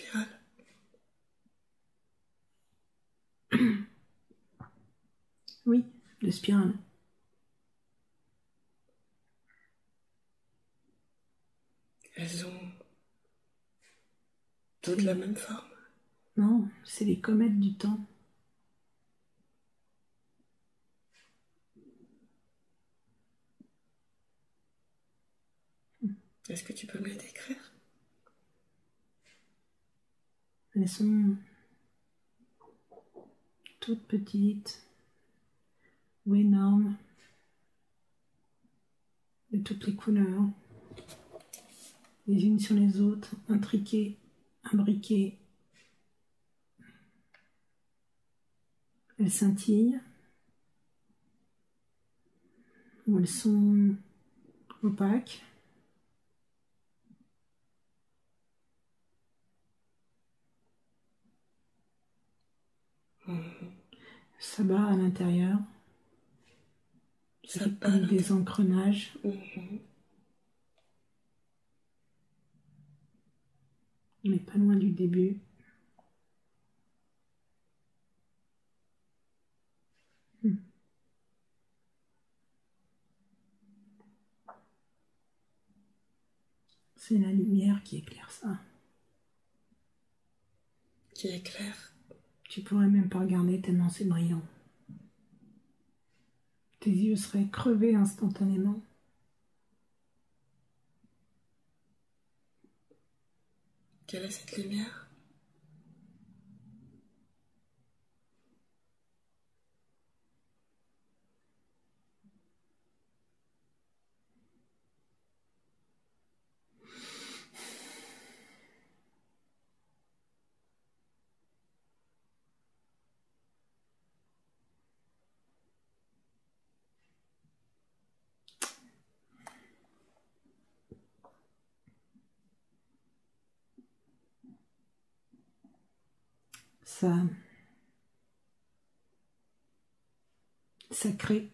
spirale. Oui, de spirale. Elles ont toutes la même forme. Non, c'est les comètes du temps. Est-ce que tu peux me les décrire? Elles sont toutes petites ou énormes, de toutes les couleurs, les unes sur les autres, intriquées, imbriquées. Elles scintillent, ou elles sont opaques. Ça bat à l'intérieur. Ça C'est bat comme des engrenages. On n'est pas loin du début. C'est la lumière qui éclaire ça. qui éclaire. Tu pourrais même pas regarder tellement c'est brillant. Tes yeux seraient crevés instantanément. Quelle est cette lumière? Ça crée.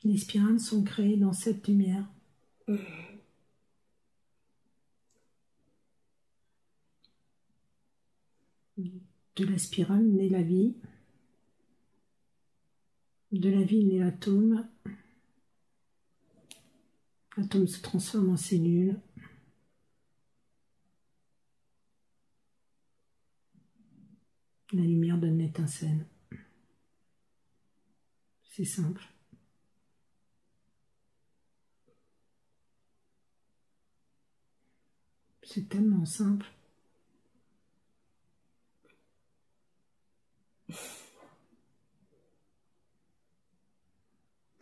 Les spirales sont créées dans cette lumière. De la spirale naît la vie. De la vie naît l'atome. L'atome se transforme en cellule. La lumière donne l'étincelle. C'est simple. C'est tellement simple.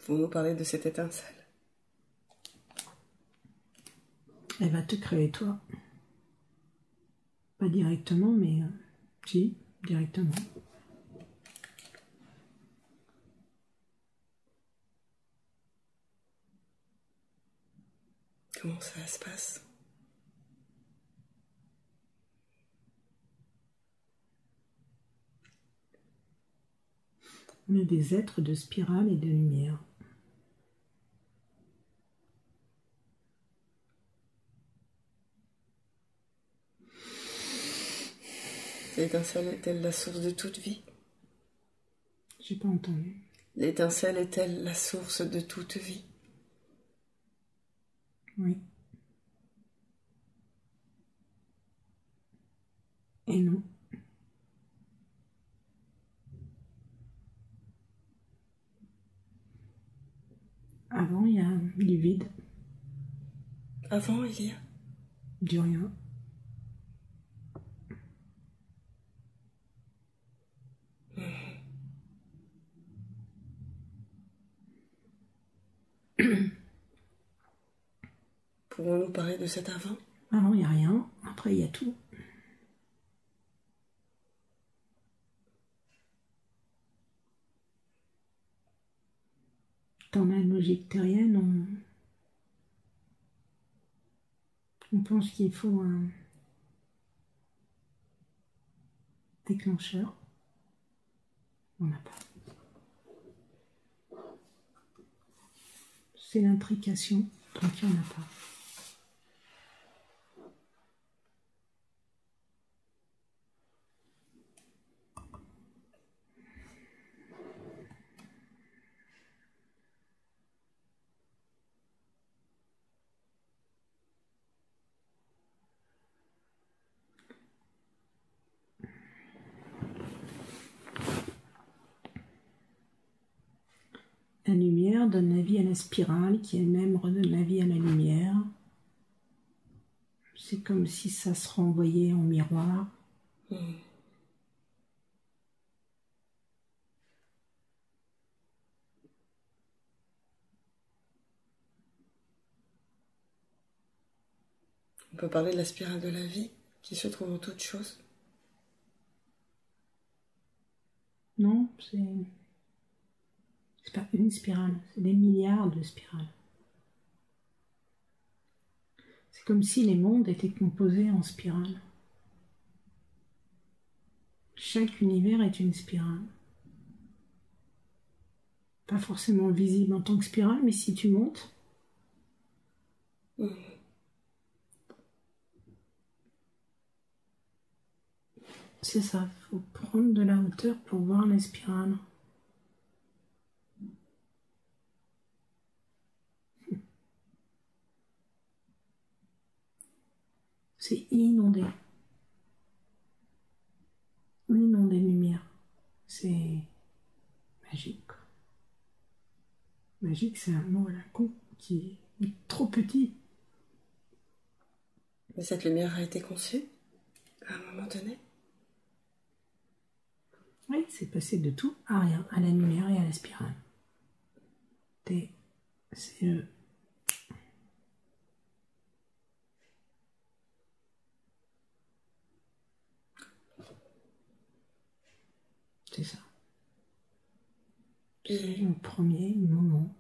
Vous nous parlez de cette étincelle. Elle va te créer toi. Pas directement, mais si, directement. Comment ça se passe? On est des êtres de spirale et de lumière. L'étincelle est-elle la source de toute vie? J'ai pas entendu. L'étincelle est-elle la source de toute vie? Oui. Et non. Avant, il y a du vide, Avant, il y a. du rien. Pouvons-nous parler de cet avant? Avant, il n'y a rien. Après, il y a tout. Dans la logique terrienne, on pense qu'il faut un déclencheur. On n'a pas. C'est l'intrication, donc il n'y en a pas. La lumière donne la vie à la spirale, qui elle-même redonne la vie à la lumière. C'est comme si ça se renvoyait en miroir. On peut parler de la spirale de la vie qui se trouve en toute chose. Non, c'est pas une spirale, c'est des milliards de spirales. C'est comme si les mondes étaient composés en spirales. Chaque univers est une spirale. Pas forcément visible en tant que spirale, mais si tu montes, c'est ça, il faut prendre de la hauteur pour voir les spirales. C'est inondé. Inondé de lumière. C'est magique. Magique, c'est un mot à la con qui est trop petit. Mais cette lumière a été conçue à un moment donné. Oui, c'est passé de tout à rien, à la lumière et à la spirale. C'est c'est ça. C'est le premier moment.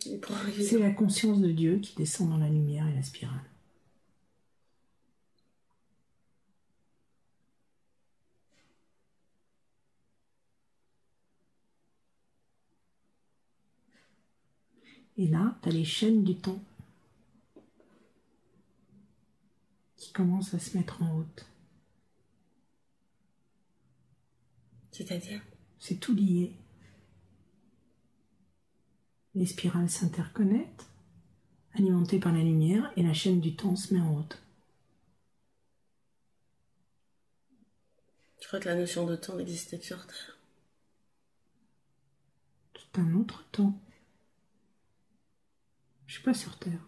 C'est la conscience de Dieu qui descend dans la lumière et la spirale. Et là, tu as les chaînes du temps qui commencent à se mettre en route. C'est-à-dire ? C'est tout lié. Les spirales s'interconnectent, alimentées par la lumière, et la chaîne du temps se met en route. Je crois que la notion de temps n'existait que sur Terre. C'est un autre temps. Je suis pas sur Terre.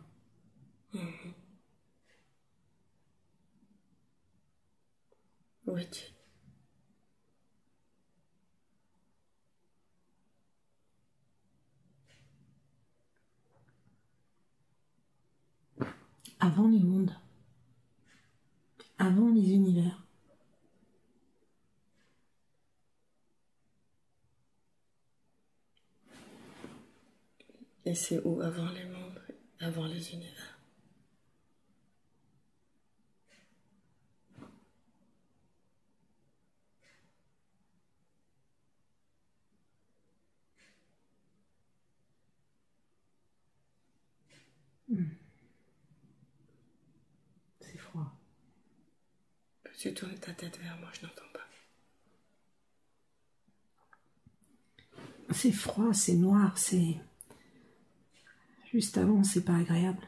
Où es-tu ? Avant les mondes. Avant les univers. Et c'est où avant les mondes, avant les univers ? C'est froid. Peux-tu tourner ta tête vers moi, je n'entends pas. C'est froid, c'est noir, c'est... Juste avant, c'est pas agréable.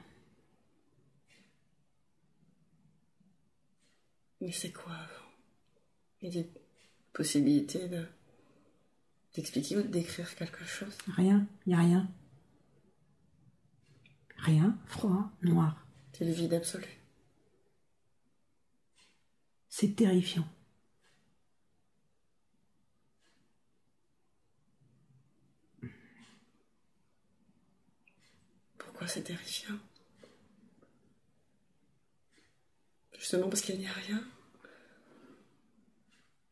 Mais c'est quoi avant ? Il y a des possibilités d'expliquer ou de décrire quelque chose ? Rien, il n'y a rien. Rien, froid, noir. C'est le vide absolu. C'est terrifiant. Pourquoi c'est terrifiant ? Justement parce qu'il n'y a rien ?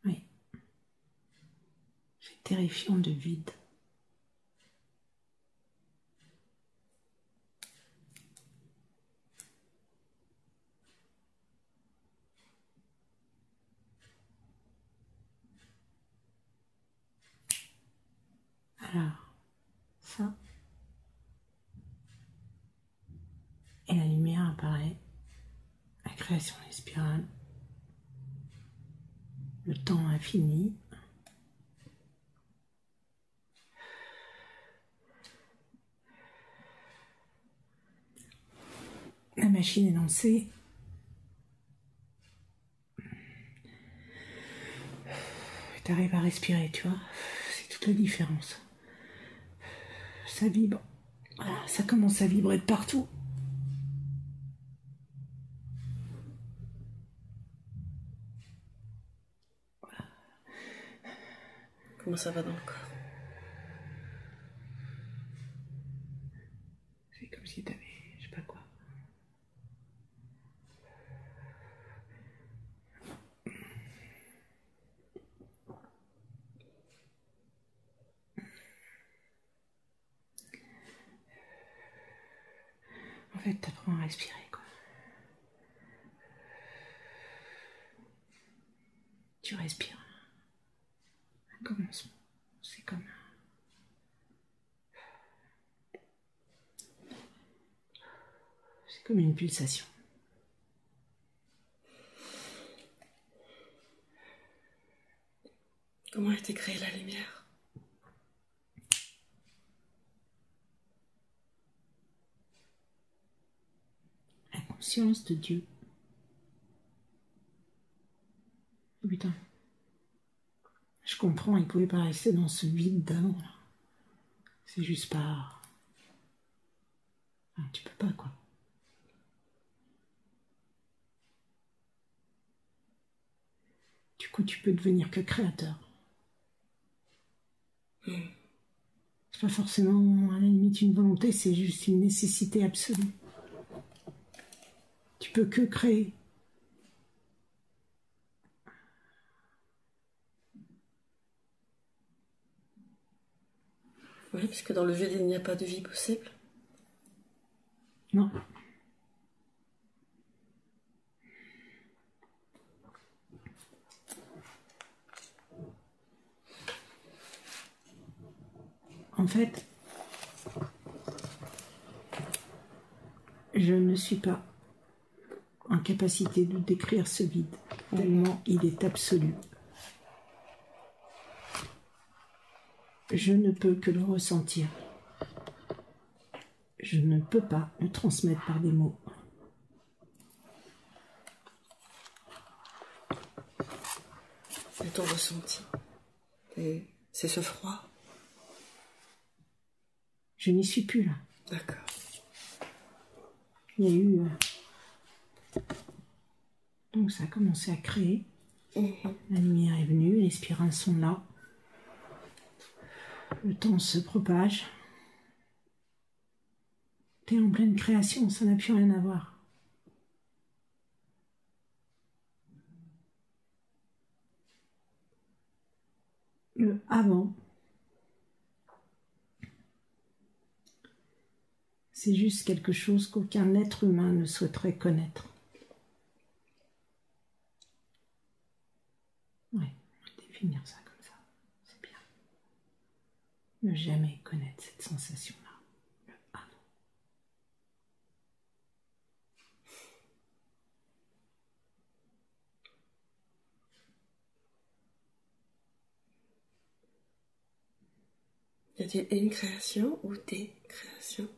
Oui. C'est terrifiant de vide. Alors, ça. Et la lumière apparaît. La création des spirales. Le temps infini. La machine est lancée. Tu arrives à respirer, tu vois. C'est toute la différence. Ça vibre. Voilà, ça commence à vibrer de partout. Voilà. Comment ça va dans le corps? C'est comme si t'avais, je sais pas quoi. En fait, t'apprends à respirer, quoi. Tu respires. Un commencement. C'est comme une pulsation. Comment a été créée la lumière? La conscience de Dieu. Oh, putain. Je comprends, il pouvait pas rester dans ce vide d'avant. C'est juste pas... Enfin, tu peux pas, quoi. Du coup, tu peux devenir que créateur. C'est pas forcément, à la limite, une volonté, c'est juste une nécessité absolue. Tu peux que créer. Oui, puisque dans le vide, il n'y a pas de vie possible. Non. En fait, je ne suis pas en capacité de décrire ce vide, tellement il est absolu. Je ne peux que le ressentir. Je ne peux pas le transmettre par des mots. Et ton ressenti? Et c'est ce froid? Je n'y suis plus là. D'accord. Il y a eu... Donc ça a commencé à créer. La lumière est venue, les spirales sont là. Le temps se propage. T'es en pleine création, ça n'a plus rien à voir. Le avant, c'est juste quelque chose qu'aucun être humain ne souhaiterait connaître. Ouais, on va définir ça comme ça, c'est bien. Ne jamais connaître cette sensation-là, le avant. Y a-t-il une création ou des créations?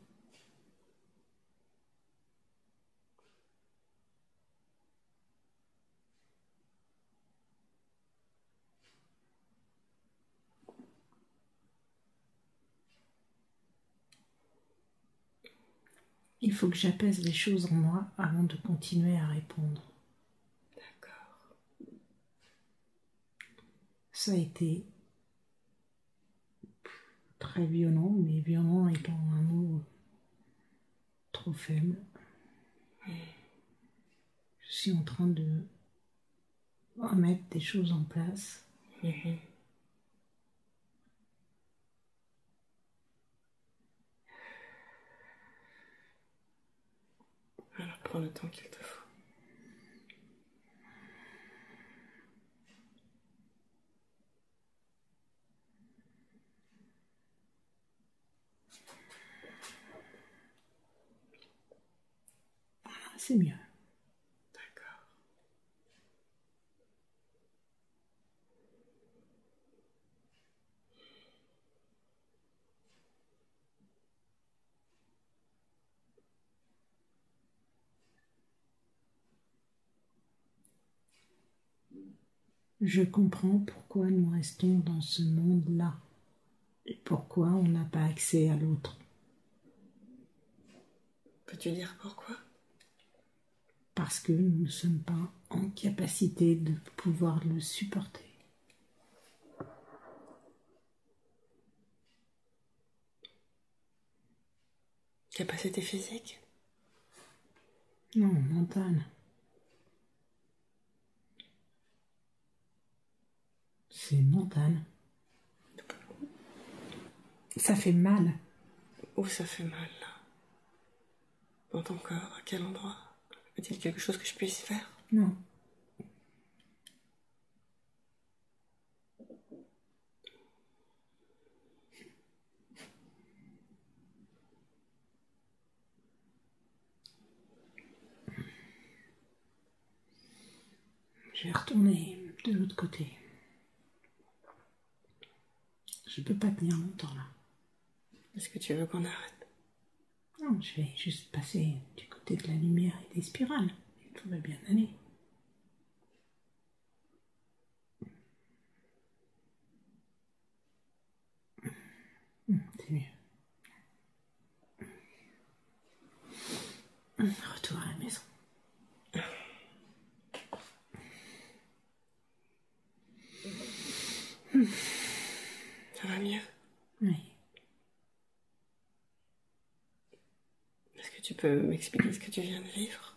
Il faut que j'apaise les choses en moi avant de continuer à répondre. D'accord. Ça a été très violent, mais violent étant un mot trop faible. Je suis en train de remettre des choses en place. Alors prends le temps qu'il te faut. c'est mieux. D'accord. Je comprends pourquoi nous restons dans ce monde-là et pourquoi on n'a pas accès à l'autre. Peux-tu dire pourquoi? Parce que nous ne sommes pas en capacité de pouvoir le supporter. Capacité physique? Non, mentale. C'est mental. Ça fait mal. Où ça fait mal, là? Dans ton corps? À quel endroit? Y a-t-il quelque chose que je puisse faire? Non. Je vais retourner de l'autre côté. Je peux pas tenir longtemps là. Est-ce que tu veux qu'on arrête? Non, je vais juste passer du côté de la lumière et des spirales. Et tout va bien aller. C'est mieux. Retour à la maison. Ça va mieux? Oui. Est-ce que tu peux m'expliquer ce que tu viens de vivre?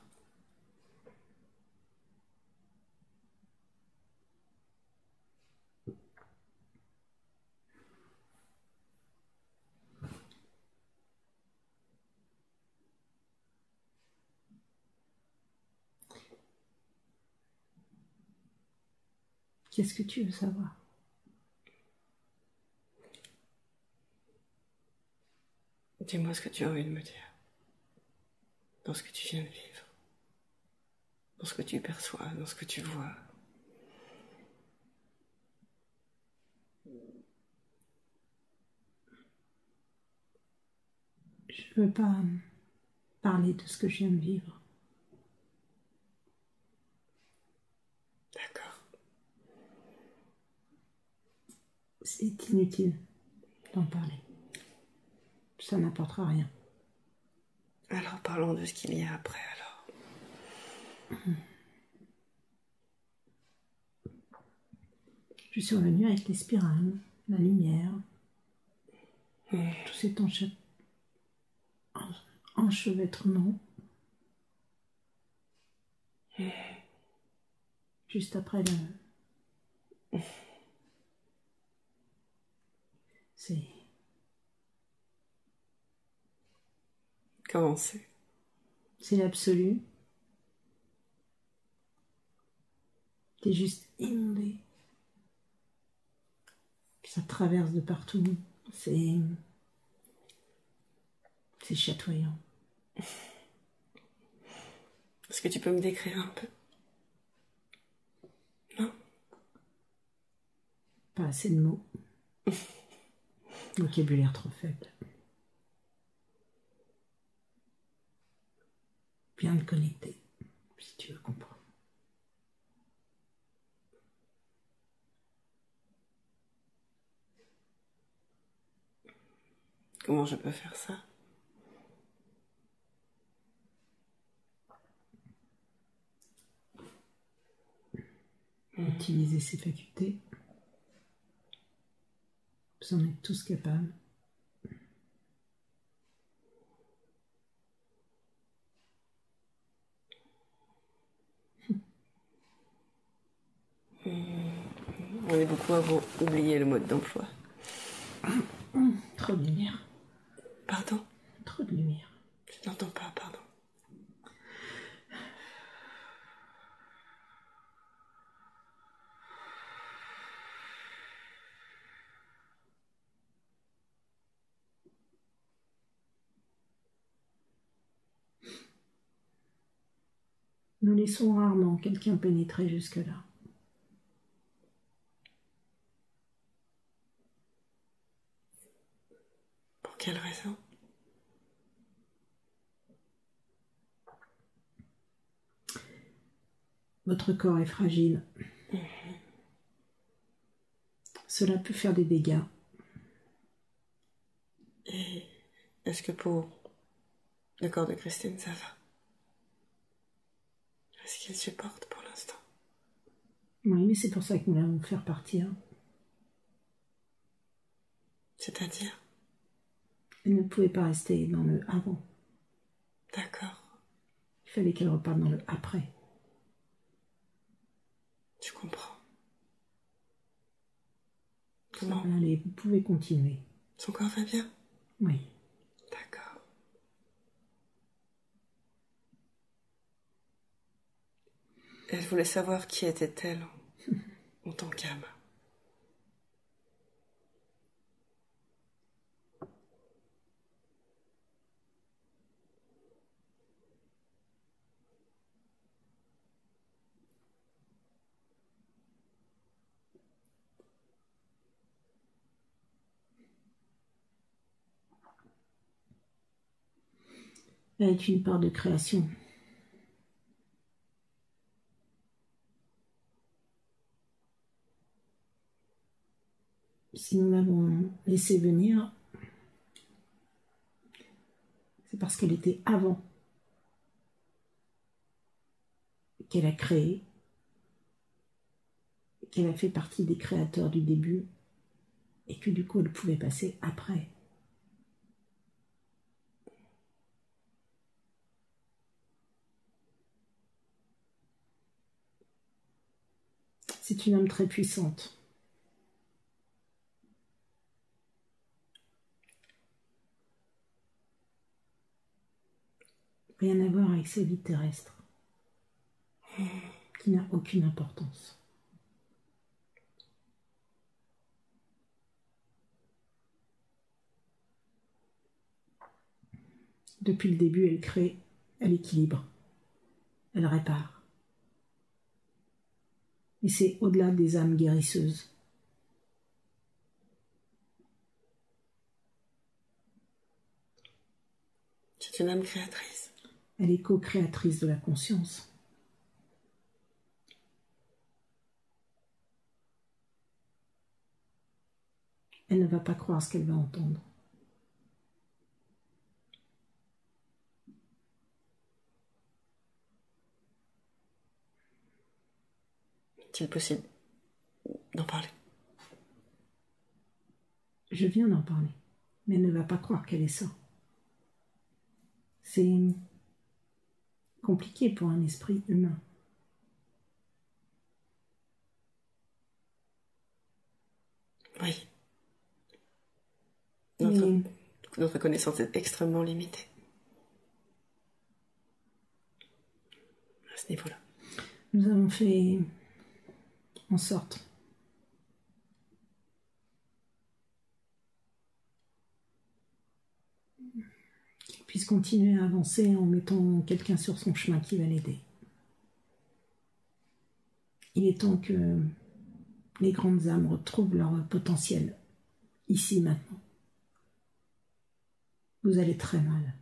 Qu'est-ce que tu veux savoir? Dis-moi ce que tu as envie de me dire. Dans ce que tu viens de vivre. Dans ce que tu perçois, dans ce que tu vois. Je veux pas parler de ce que je viens de vivre. D'accord. C'est inutile d'en parler. Ça n'apportera rien. Alors parlons de ce qu'il y a après, alors. Je suis revenue avec les spirales, la lumière, tout cet enchevêtrement. Juste après le... C'est... Comment c'est? C'est l'absolu. T'es juste inondé. Ça traverse de partout. C'est chatoyant. Est-ce que tu peux me décrire un peu? Non? Pas assez de mots. Vocabulaire trop faible. Bien de connecter, si tu veux comprendre. Comment je peux faire ça? Utiliser ses facultés. Vous en êtes tous capables. On est beaucoup à oublier le mode d'emploi. Trop de lumière. Pardon? Trop de lumière. Je n'entends pas, pardon. Nous laissons rarement quelqu'un pénétrer jusque-là. Pour quelle raison? Votre corps est fragile. Cela peut faire des dégâts. Et est-ce que pour le corps de Christine, ça va? Est-ce qu'il supporte pour l'instant? Oui, mais c'est pour ça que nous l'allons faire partir. C'est-à-dire? Elle ne pouvait pas rester dans le avant. D'accord. Il fallait qu'elle reparte dans le après. Je comprends. Ça Comment? va aller, vous pouvez continuer. Son corps va bien? Oui. D'accord. Et je voulais savoir qui était-elle en tant qu'âme. Elle est une part de création. Si nous l'avons laissée venir, c'est parce qu'elle était avant, qu'elle a créé, qu'elle a fait partie des créateurs du début, et que du coup elle pouvait passer après. C'est une âme très puissante. Rien à voir avec sa vie terrestre, qui n'a aucune importance. Depuis le début, elle crée, elle équilibre, elle répare. Et c'est au-delà des âmes guérisseuses. C'est une âme créatrice. Elle est co-créatrice de la conscience. Elle ne va pas croire ce qu'elle va entendre. Est-il possible d'en parler? Je viens d'en parler, mais elle ne va pas croire qu'elle est ça. C'est compliqué pour un esprit humain. Oui. Et Notre connaissance est extrêmement limitée. À ce niveau-là. nous avons fait en sorte qu'il puisse continuer à avancer en mettant quelqu'un sur son chemin qui va l'aider. Il est temps que les grandes âmes retrouvent leur potentiel, ici, maintenant. Vous allez très mal.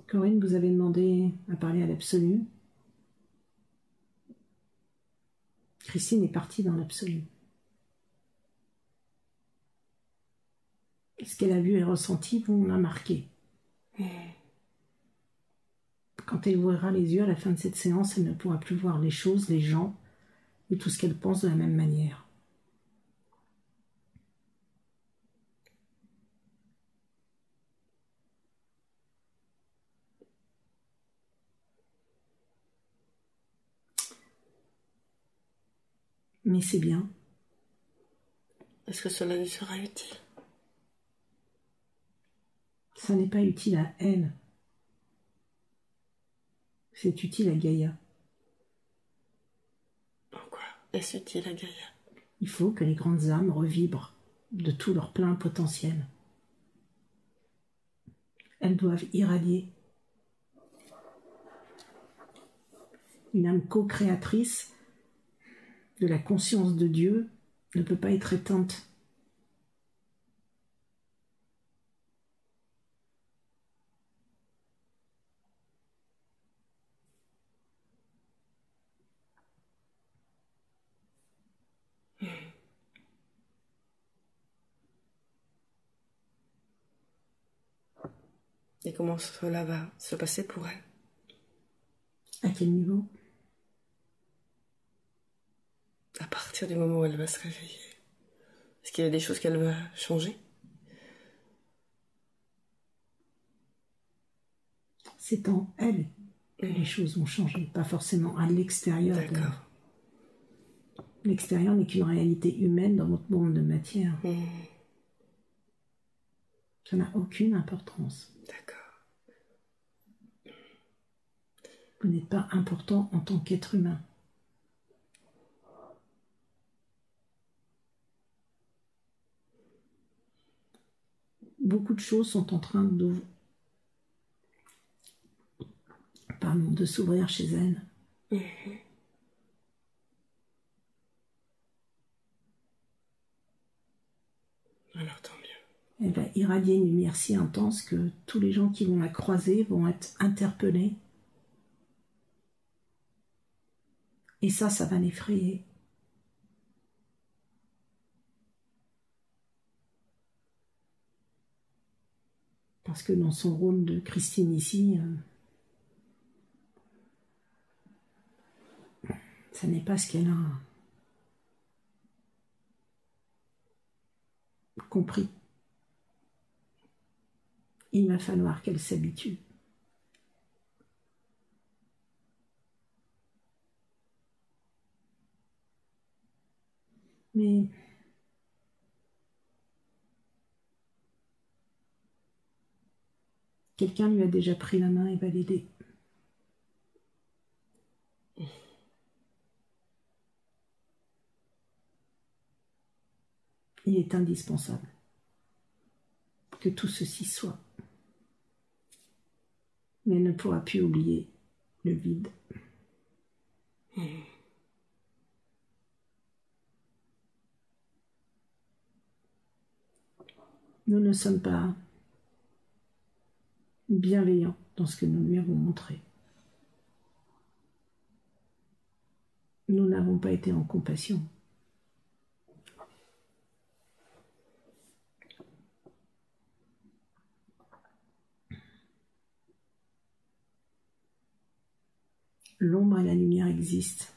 Corinne, vous avez demandé à parler à l'absolu. Christine est partie dans l'absolu. Ce qu'elle a vu et ressenti, vous l'a marqué. Quand elle ouvrira les yeux à la fin de cette séance, elle ne pourra plus voir les choses, les gens et tout ce qu'elle pense de la même manière. Mais c'est bien. Est-ce que cela lui sera utile? Ça n'est pas utile à elle. C'est utile à Gaïa. En quoi? est-ce utile à Gaïa? Il faut que les grandes âmes revibrent de tout leur plein potentiel. Elles doivent irradier. Une âme co-créatrice de la conscience de Dieu ne peut pas être éteinte. Et comment cela va se passer pour elle? À quel niveau? À partir du moment où elle va se réveiller, est-ce qu'il y a des choses qu'elle va changer? C'est en elle que les choses vont changer, pas forcément à l'extérieur. D'accord. L'extérieur n'est qu'une réalité humaine dans votre monde de matière. Ça n'a aucune importance. D'accord. Vous n'êtes pas important en tant qu'être humain. Beaucoup de choses sont en train de s'ouvrir chez elle. Alors tant mieux. Elle va irradier une lumière si intense que tous les gens qui vont la croiser vont être interpellés. Et ça va l'effrayer. Parce que dans son rôle de Christine ici, ça n'est pas ce qu'elle a compris. Il va falloir qu'elle s'habitue. Mais quelqu'un lui a déjà pris la main et va l'aider. Il est indispensable que tout ceci soit. Mais elle ne pourra plus oublier le vide. Nous ne sommes pas bienveillants dans ce que nous lui avons montré. Nous n'avons pas été en compassion. L'ombre et la lumière existent.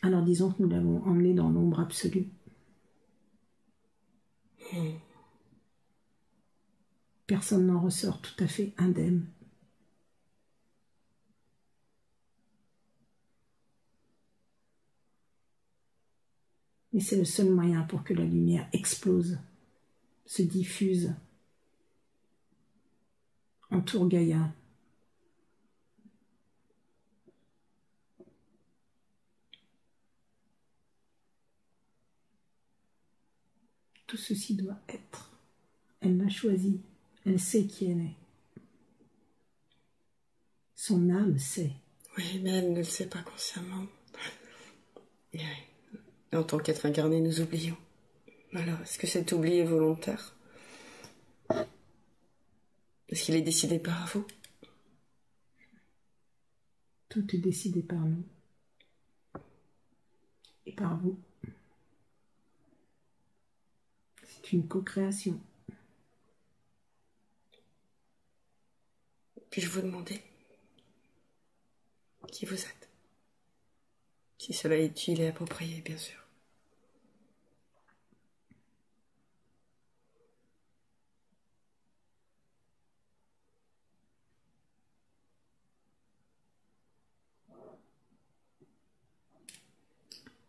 Alors disons que nous l'avons emmené dans l'ombre absolue. Personne n'en ressort tout à fait indemne. Mais c'est le seul moyen pour que la lumière explose, se diffuse, entoure Gaïa. Tout ceci doit être. Elle l'a choisi. Elle sait qui elle est. Son âme sait. Oui, mais elle ne le sait pas consciemment. Et en tant qu'être incarné, nous oublions. Alors, est-ce que cet oubli est volontaire? Est-ce qu'il est décidé par vous? Tout est décidé par nous. Et par vous. C'est une co-création. Puis-je vous demander qui vous êtes? Si cela est utile et approprié, bien sûr.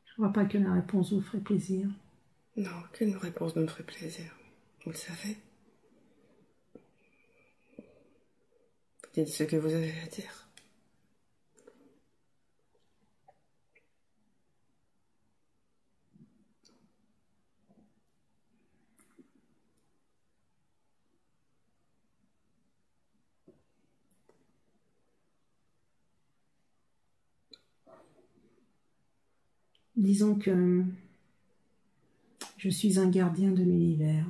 Je ne crois pas que la réponse vous ferait plaisir. Non, aucune réponse ne me ferait plaisir. Vous le savez. Vous dites ce que vous avez à dire. Disons que je suis un gardien de l'univers.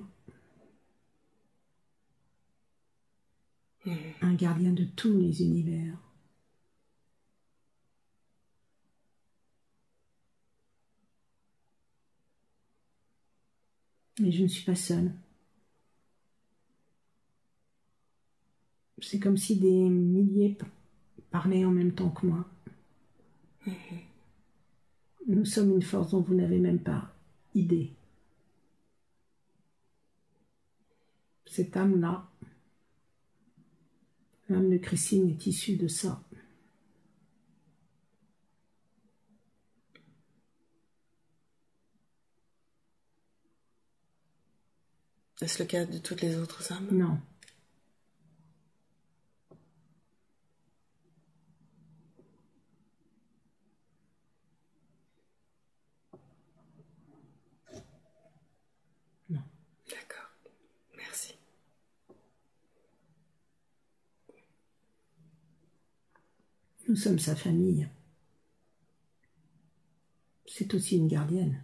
Un gardien de tous les univers. Mais je ne suis pas seule. C'est comme si des milliers parlaient en même temps que moi. Nous sommes une force dont vous n'avez même pas idée. Cette âme-là, l'âme de Christine est issue de ça. Est-ce le cas de toutes les autres âmes? Non. Non. D'accord. Merci. Nous sommes sa famille. C'est aussi une gardienne.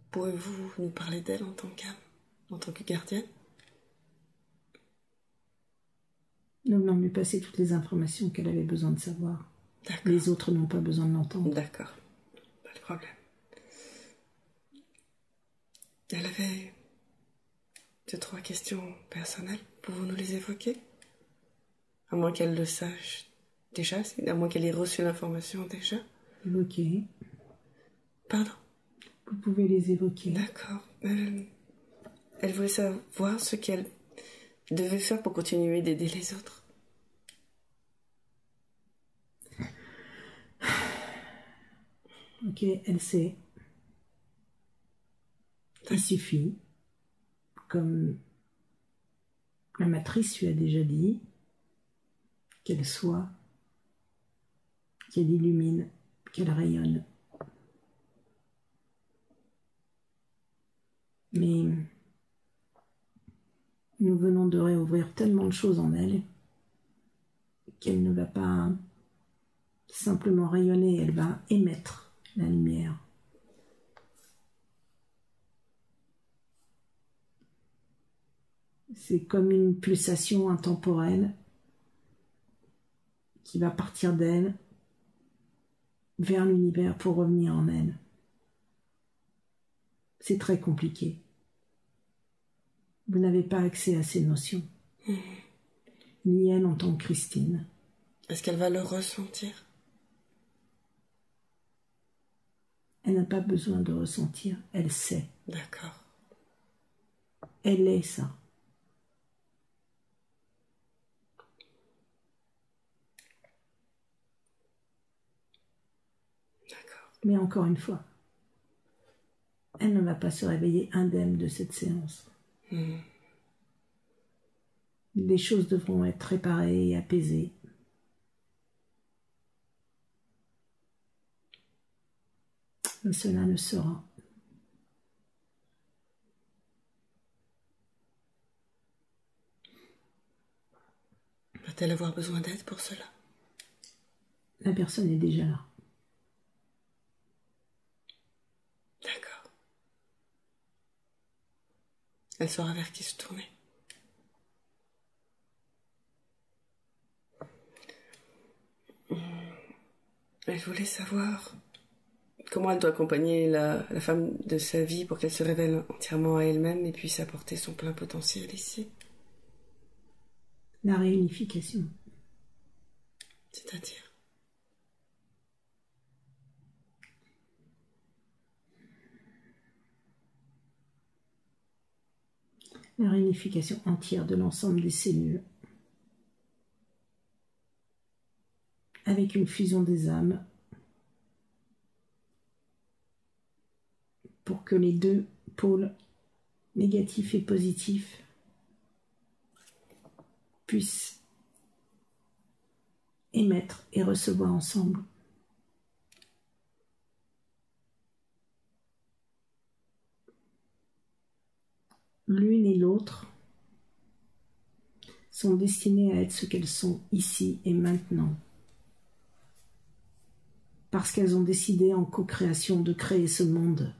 Pouvez-vous nous parler d'elle en tant qu'âme, en tant que gardienne? Nous venons lui passer toutes les informations qu'elle avait besoin de savoir. D'accord. Les autres n'ont pas besoin de l'entendre. D'accord. Pas de problème. Elle avait 2-3 questions personnelles. Pouvons-nous les évoquer? À moins qu'elle le sache déjà, à moins qu'elle ait reçu l'information déjà. Évoquer. Pardon? Vous pouvez les évoquer. D'accord. Elle voulait savoir ce qu'elle devait faire pour continuer d'aider les autres. Ok, elle sait. Il suffit, comme la matrice lui a déjà dit, qu'elle soit, qu'elle illumine, qu'elle rayonne. Mais nous venons de réouvrir tellement de choses en elle qu'elle ne va pas simplement rayonner, elle va émettre la lumière. C'est comme une pulsation intemporelle qui va partir d'elle vers l'univers pour revenir en elle. C'est très compliqué. Vous n'avez pas accès à ces notions. Ni elle en tant que Christine. Est-ce qu'elle va le ressentir? Elle n'a pas besoin de ressentir, elle sait. D'accord. Elle est ça. D'accord. Mais encore une fois, elle ne va pas se réveiller indemne de cette séance. Des choses devront être réparées et apaisées. Mais cela ne sera. Va-t-elle avoir besoin d'aide pour cela? La personne est déjà là. D'accord. Elle saura vers qui se tourner. Elle voulait savoir comment elle doit accompagner la femme de sa vie pour qu'elle se révèle entièrement à elle-même et puisse apporter son plein potentiel ici. La réunification. C'est-à-dire? La réunification entière de l'ensemble des cellules. Avec une fusion des âmes. Pour que les deux pôles, négatifs et positifs, puissent émettre et recevoir ensemble. L'une et l'autre sont destinées à être ce qu'elles sont ici et maintenant. Parce qu'elles ont décidé en co-création de créer ce monde.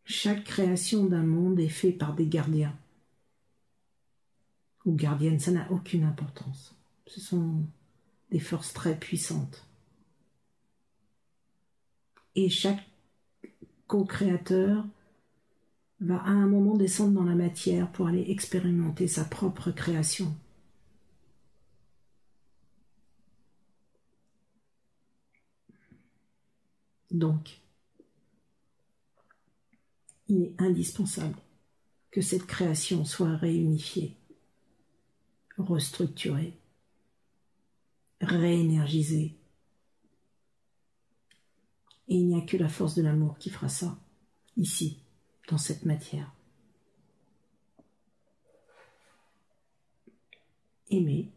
Chaque création d'un monde est faite par des gardiens. Ou gardiennes, ça n'a aucune importance. Ce sont des forces très puissantes. Et chaque co-créateur va à un moment descendre dans la matière pour aller expérimenter sa propre création. Donc, il est indispensable que cette création soit réunifiée, restructurée, réénergisée. Et il n'y a que la force de l'amour qui fera ça, ici, dans cette matière. Aimer,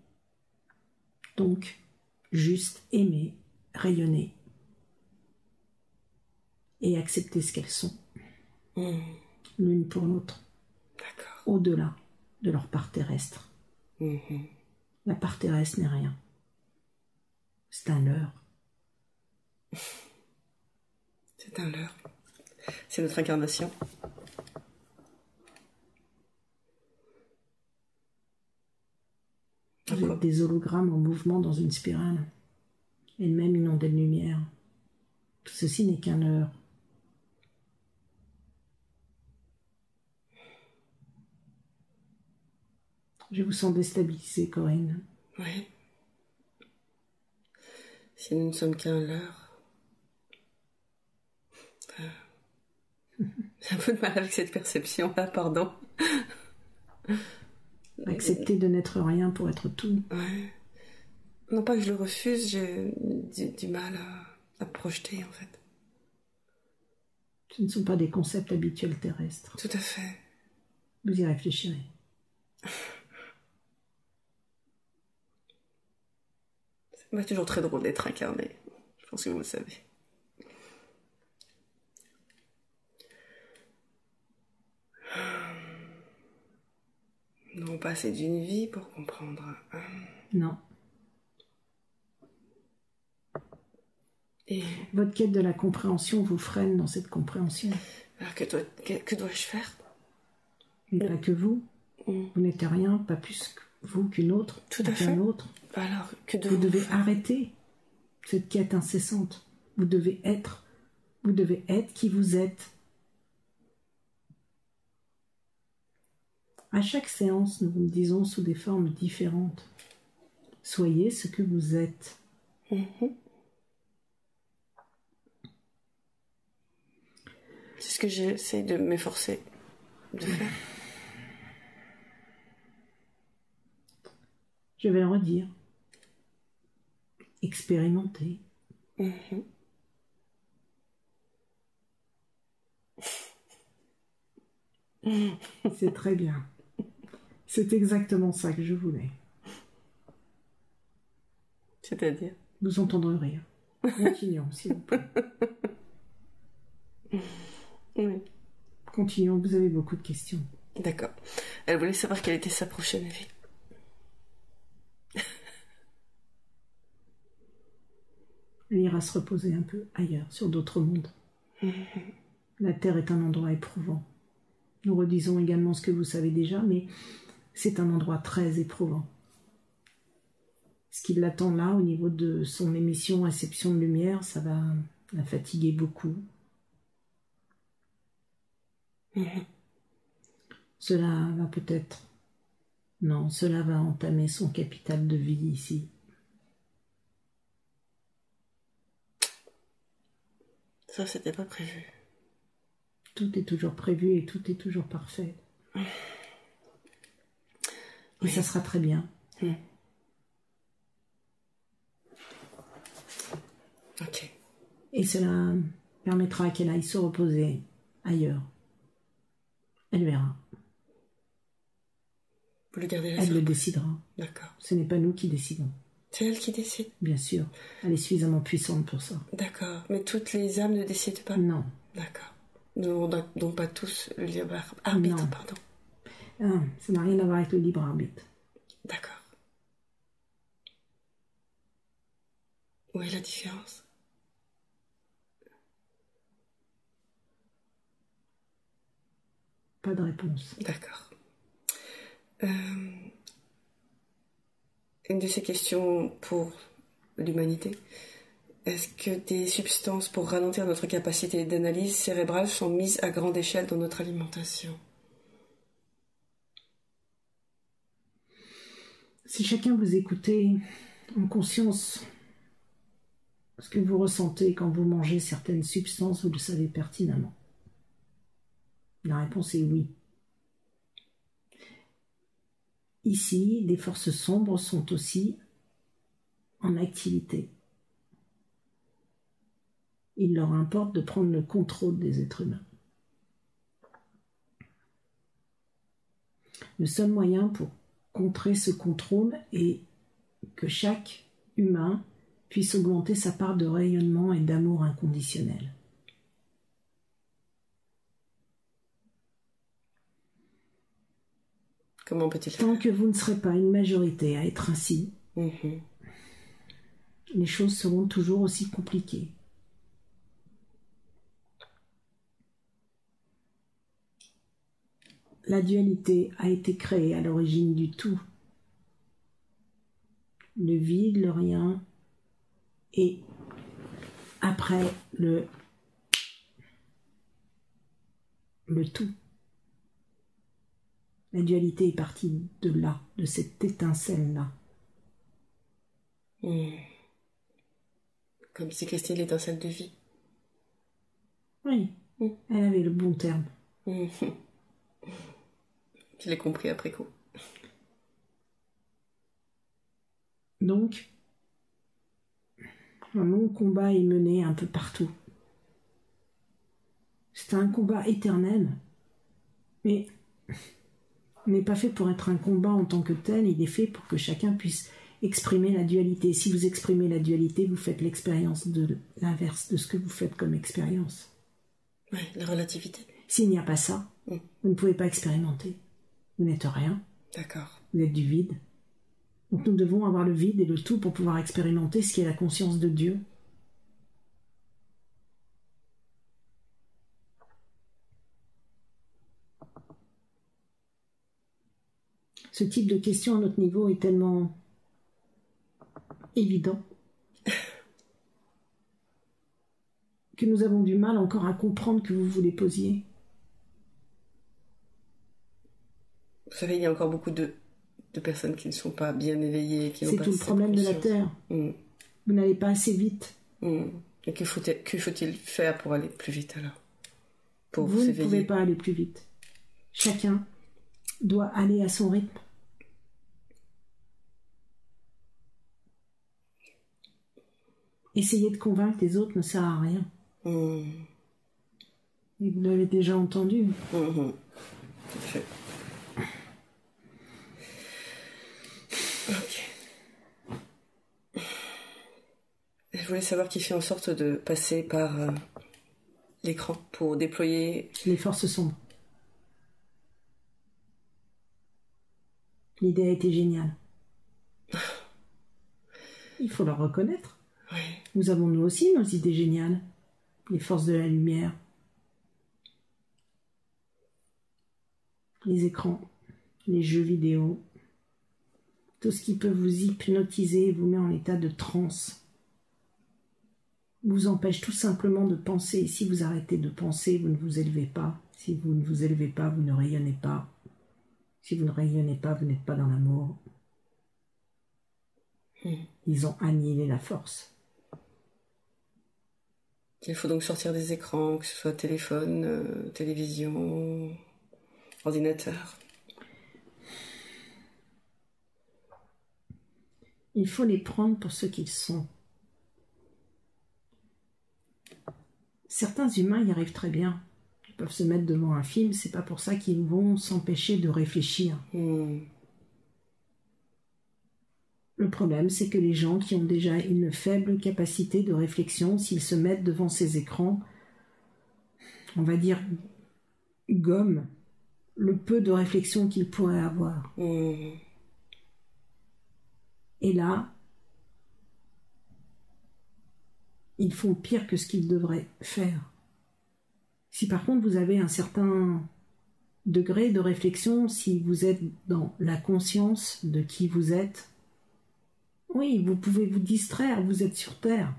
donc juste aimer, rayonner et accepter ce qu'elles sont, l'une pour l'autre, au-delà de leur part terrestre. La part terrestre n'est rien, c'est un leurre. C'est un leurre. C'est notre incarnation. Vous êtes des hologrammes en mouvement dans une spirale, elle-même inondée de lumière. Tout ceci n'est qu'un leurre. Je vous sens déstabilisée, Corinne. Oui. Si nous ne sommes qu'un leurre. J'ai un peu de mal avec cette perception-là, pardon. Accepter de n'être rien pour être tout. Ouais. Non pas que je le refuse, j'ai du mal à projeter, en fait. Ce ne sont pas des concepts habituels terrestres. Tout à fait. Vous y réfléchirez. C'est toujours très drôle d'être incarné. Je pense que vous le savez. Non, pas assez d'une vie pour comprendre. Non. Et votre quête de la compréhension vous freine dans cette compréhension. Alors que dois-je faire? Mais pas que vous. Vous n'êtes rien, pas plus que vous qu'une autre. Tout à fait. Autre. Alors, que vous devez arrêter cette quête incessante. Vous devez être qui vous êtes. À chaque séance, nous vous le disons sous des formes différentes. Soyez ce que vous êtes. C'est ce que j'essaie de m'efforcer de faire. Je vais le redire. Expérimentez. C'est très bien. C'est exactement ça que je voulais. C'est-à-dire? Vous entendrez rire. Continuons, s'il vous plaît. Oui. Continuons, vous avez beaucoup de questions. D'accord. Elle voulait savoir quelle était sa prochaine vie. Elle ira se reposer un peu ailleurs, sur d'autres mondes. La Terre est un endroit éprouvant. Nous redisons également ce que vous savez déjà, mais c'est un endroit très éprouvant. Ce qui l'attend là, au niveau de son émission réception de lumière, ça va la fatiguer beaucoup. Cela va peut-être... Non, cela va entamer son capital de vie ici. Ça, c'était pas prévu. Tout est toujours prévu et tout est toujours parfait. Et ça sera très bien. Ok. Et cela permettra qu'elle aille se reposer ailleurs. Elle verra. Vous le gardez là. Elle le décidera. D'accord. Ce n'est pas nous qui décidons. C'est elle qui décide? Bien sûr. Elle est suffisamment puissante pour ça. D'accord. Mais toutes les âmes ne décident pas? Non. D'accord. Donc pas tous le libre arbitre, Non. pardon. Ah, ça n'a rien à voir avec le libre arbitre. D'accord. Où est la différence? Pas de réponse. D'accord. Une de ces questions pour l'humanité. Est-ce que des substances pour ralentir notre capacité d'analyse cérébrale sont mises à grande échelle dans notre alimentation? Si chacun vous écoutez en conscience ce que vous ressentez quand vous mangez certaines substances, vous le savez pertinemment. La réponse est oui. Ici, des forces sombres sont aussi en activité. Il leur importe de prendre le contrôle des êtres humains. Le seul moyen pour contrer ce contrôle est que chaque humain puisse augmenter sa part de rayonnement et d'amour inconditionnel. Comment peut-il faire? Tant que vous ne serez pas une majorité à être ainsi, les choses seront toujours aussi compliquées. La dualité a été créée à l'origine du tout. Le vide, le rien, et après le tout. La dualité est partie de là, de cette étincelle-là. Comme si c'était l'étincelle de vie. Oui, elle avait le bon terme. Je l'ai compris après coup. Donc, un long combat est mené un peu partout. C'est un combat éternel, mais il n'est pas fait pour être un combat en tant que tel, il est fait pour que chacun puisse exprimer la dualité. Si vous exprimez la dualité, vous faites l'expérience de l'inverse de ce que vous faites comme expérience. Oui, la relativité. S'il n'y a pas ça, vous ne pouvez pas expérimenter. Vous n'êtes rien. D'accord. Vous êtes du vide. Donc nous devons avoir le vide et le tout pour pouvoir expérimenter ce qui est la conscience de Dieu. Ce type de question à notre niveau est tellement évident que nous avons du mal encore à comprendre que vous vous les posiez. Vous savez, il y a encore beaucoup de personnes qui ne sont pas bien éveillées, qui n'ont pas C'est tout le problème de la Terre. Vous n'allez pas assez vite. Et que faut-il faire pour aller plus vite alors? Pour vous ne s'éveiller? pouvez pas aller plus vite. Chacun doit aller à son rythme. Essayer de convaincre les autres ne sert à rien. Et vous l'avez déjà entendu. Tout à fait. Ok. Je voulais savoir qui fait en sorte de passer par l'écran pour déployer... Les forces sombres. L'idée a été géniale. Il faut leur reconnaître. Oui. Nous avons nous aussi nos idées géniales. Les forces de la lumière. Les écrans. Les jeux vidéo. Tout ce qui peut vous hypnotiser, vous met en état de transe. Vous empêche tout simplement de penser. Et si vous arrêtez de penser, vous ne vous élevez pas. Si vous ne vous élevez pas, vous ne rayonnez pas. Si vous ne rayonnez pas, vous n'êtes pas dans l'amour. Ils ont annihilé la force. Il faut donc sortir des écrans, que ce soit téléphone, télévision, ordinateur. Il faut les prendre pour ce qu'ils sont. Certains humains y arrivent très bien. Ils peuvent se mettre devant un film, c'est pas pour ça qu'ils vont s'empêcher de réfléchir. Le problème, c'est que les gens qui ont déjà une faible capacité de réflexion, s'ils se mettent devant ces écrans, on va dire, gomment le peu de réflexion qu'il pourrait avoir. Et là, ils font pire que ce qu'ils devraient faire. Si par contre vous avez un certain degré de réflexion, si vous êtes dans la conscience de qui vous êtes, oui, vous pouvez vous distraire, vous êtes sur Terre.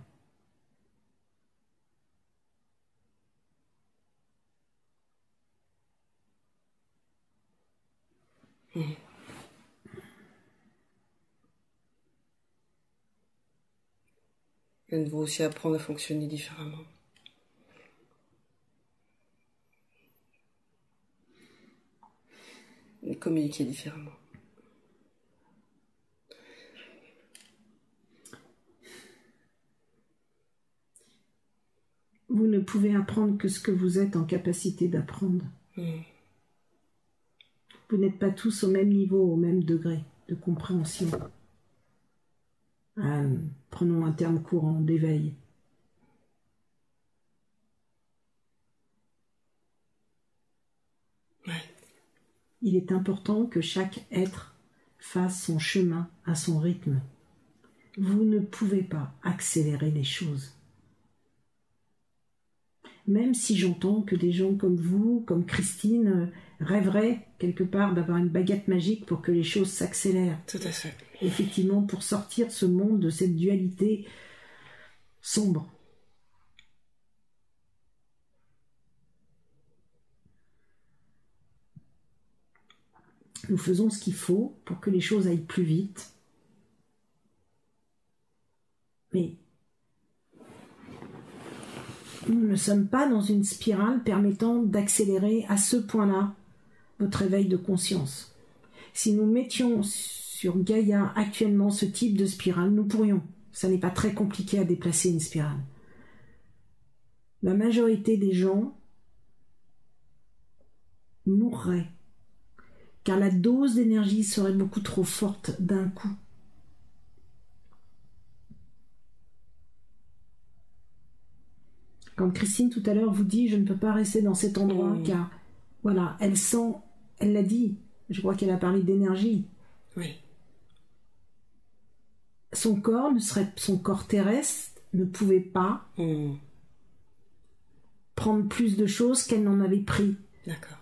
Et de vous aussi apprendre à fonctionner différemment. Et communiquer différemment. Vous ne pouvez apprendre que ce que vous êtes en capacité d'apprendre. Vous n'êtes pas tous au même niveau, au même degré de compréhension. Prenons un terme courant d'éveil. Il est important que chaque être fasse son chemin à son rythme. Vous ne pouvez pas accélérer les choses. Même si j'entends que des gens comme vous, comme Christine, rêveraient quelque part d'avoir une baguette magique pour que les choses s'accélèrent. Tout à fait. Effectivement, pour sortir ce monde de cette dualité sombre. Nous faisons ce qu'il faut pour que les choses aillent plus vite. Mais nous ne sommes pas dans une spirale permettant d'accélérer à ce point-là votre éveil de conscience. Si nous mettions sur Gaïa actuellement ce type de spirale, nous pourrions. Ça n'est pas très compliqué à déplacer une spirale. La majorité des gens mourraient, car la dose d'énergie serait beaucoup trop forte d'un coup. Quand Christine tout à l'heure vous dit « je ne peux pas rester dans cet endroit » car voilà, elle sent, elle l'a dit, je crois qu'elle a parlé d'énergie. Oui. Son corps terrestre ne pouvait pas prendre plus de choses qu'elle n'en avait pris. D'accord.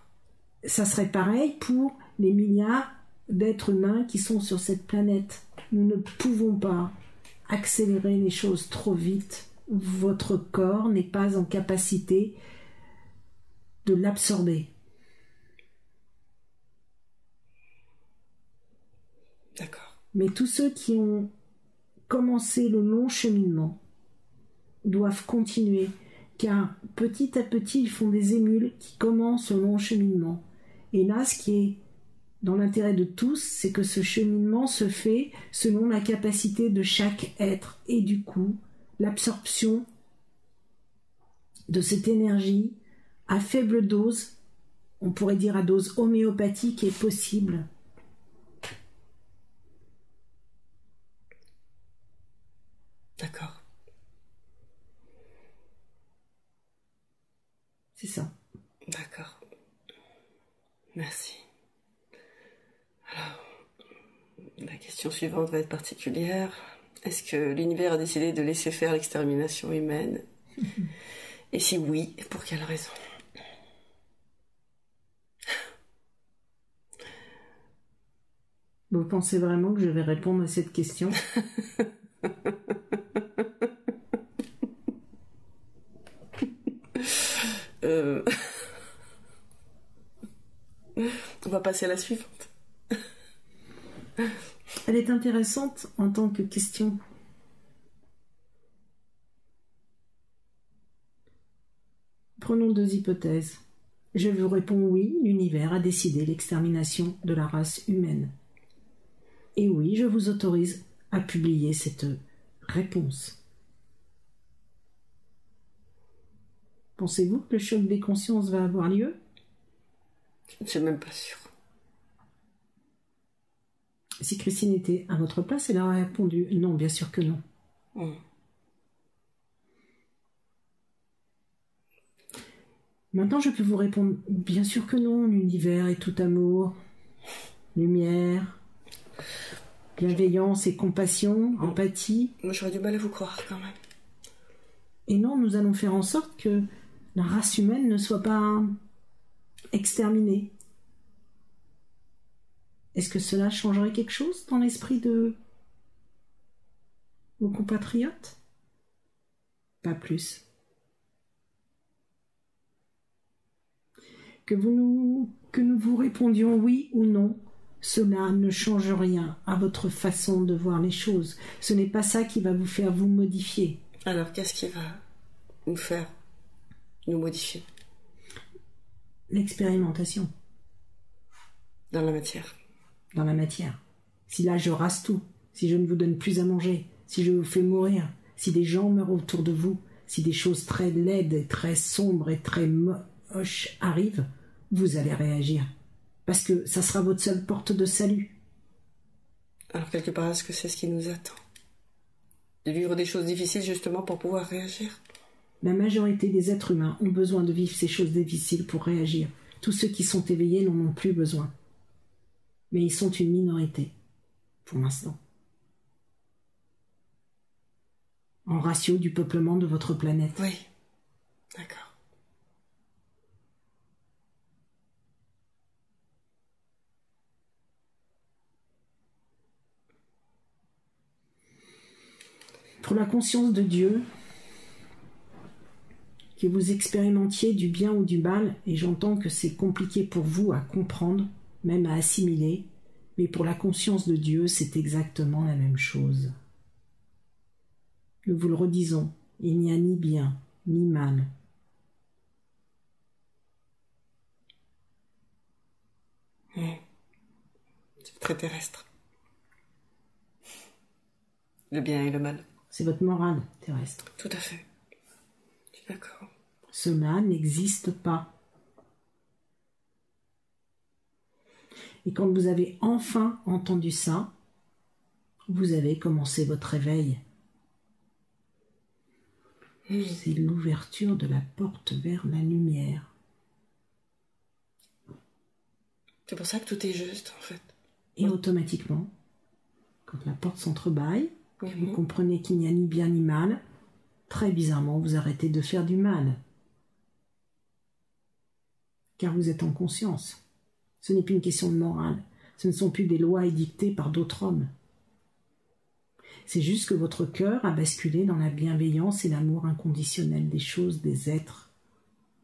Ça serait pareil pour les milliards d'êtres humains qui sont sur cette planète. Nous ne pouvons pas accélérer les choses trop vite. Votre corps n'est pas en capacité de l'absorber. D'accord. Mais tous ceux qui ont commencé le long cheminement doivent continuer, car petit à petit, ils font des émules qui commencent le long cheminement. Et là, ce qui est dans l'intérêt de tous, c'est que ce cheminement se fait selon la capacité de chaque être. Et du coup, l'absorption de cette énergie à faible dose, on pourrait dire à dose homéopathique, est possible. D'accord. C'est ça. D'accord. Merci. Alors, la question suivante va être particulière. Est-ce que l'univers a décidé de laisser faire l'extermination humaine? Et si oui, pour quelle raison? Vous pensez vraiment que je vais répondre à cette question? On va passer à la suivante. Elle est intéressante en tant que question. Prenons deux hypothèses. Je vous réponds oui, l'univers a décidé l'extermination de la race humaine. Et oui, je vous autorise à publier cette réponse. Pensez-vous que le choc des consciences va avoir lieu? Je ne suis même pas sûre. Si Christine était à votre place, elle aurait répondu non, bien sûr que non. Maintenant, je peux vous répondre, bien sûr que non, l'univers est tout amour, lumière, bienveillance et compassion, empathie. Moi, j'aurais du mal à vous croire, quand même. Et non, nous allons faire en sorte que la race humaine ne soit pas exterminée. Est-ce que cela changerait quelque chose dans l'esprit de vos compatriotes? Pas plus. Que nous vous répondions oui ou non, cela ne change rien à votre façon de voir les choses. Ce n'est pas ça qui va vous faire vous modifier. Alors, qu'est-ce qui va nous faire nous modifier? L'expérimentation. Dans la matière. Dans la matière. Si là je rase tout, si je ne vous donne plus à manger, si je vous fais mourir, si des gens meurent autour de vous, si des choses très laides et très sombres et très moches arrivent, vous allez réagir. Parce que ça sera votre seule porte de salut. Alors quelque part, est-ce que c'est ce qui nous attend? De vivre des choses difficiles justement pour pouvoir réagir? La majorité des êtres humains ont besoin de vivre ces choses difficiles pour réagir. Tous ceux qui sont éveillés n'en ont plus besoin. Mais ils sont une minorité, pour l'instant. En ratio du peuplement de votre planète. Oui, d'accord. Pour la conscience de Dieu, que vous expérimentiez du bien ou du mal, et j'entends que c'est compliqué pour vous à comprendre, même à assimiler, mais pour la conscience de Dieu, c'est exactement la même chose. Nous vous le redisons, il n'y a ni bien, ni mal. C'est très terrestre. Le bien et le mal. C'est votre morale terrestre. Tout à fait. Je suis d'accord. Cela n'existe pas. Et quand vous avez enfin entendu ça, vous avez commencé votre réveil. C'est l'ouverture de la porte vers la lumière. C'est pour ça que tout est juste, en fait. Et automatiquement, quand la porte s'entrebâille, vous comprenez qu'il n'y a ni bien ni mal, très bizarrement, vous arrêtez de faire du mal. Car vous êtes en conscience. Ce n'est plus une question de morale. Ce ne sont plus des lois édictées par d'autres hommes. C'est juste que votre cœur a basculé dans la bienveillance et l'amour inconditionnel des choses, des êtres,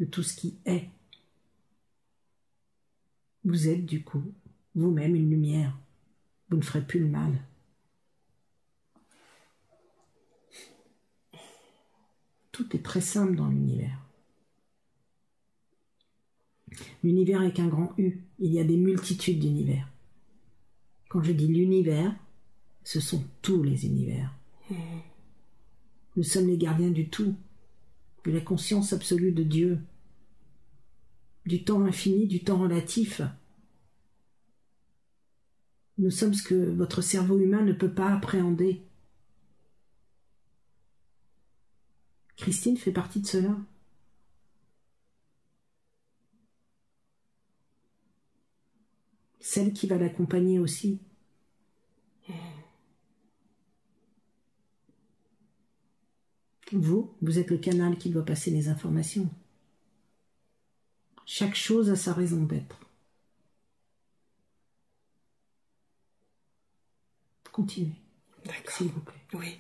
de tout ce qui est. Vous êtes, du coup, vous-même une lumière. Vous ne ferez plus le mal. Tout est très simple dans l'univers. L'univers avec un grand U, il y a des multitudes d'univers. Quand je dis l'univers, ce sont tous les univers. Nous sommes les gardiens du tout, de la conscience absolue de Dieu, du temps infini, du temps relatif. Nous sommes ce que votre cerveau humain ne peut pas appréhender. Christine fait partie de cela. Celle qui va l'accompagner aussi. Vous êtes le canal qui doit passer les informations. Chaque chose a sa raison d'être. Continuez. D'accord. S'il vous plaît. Oui.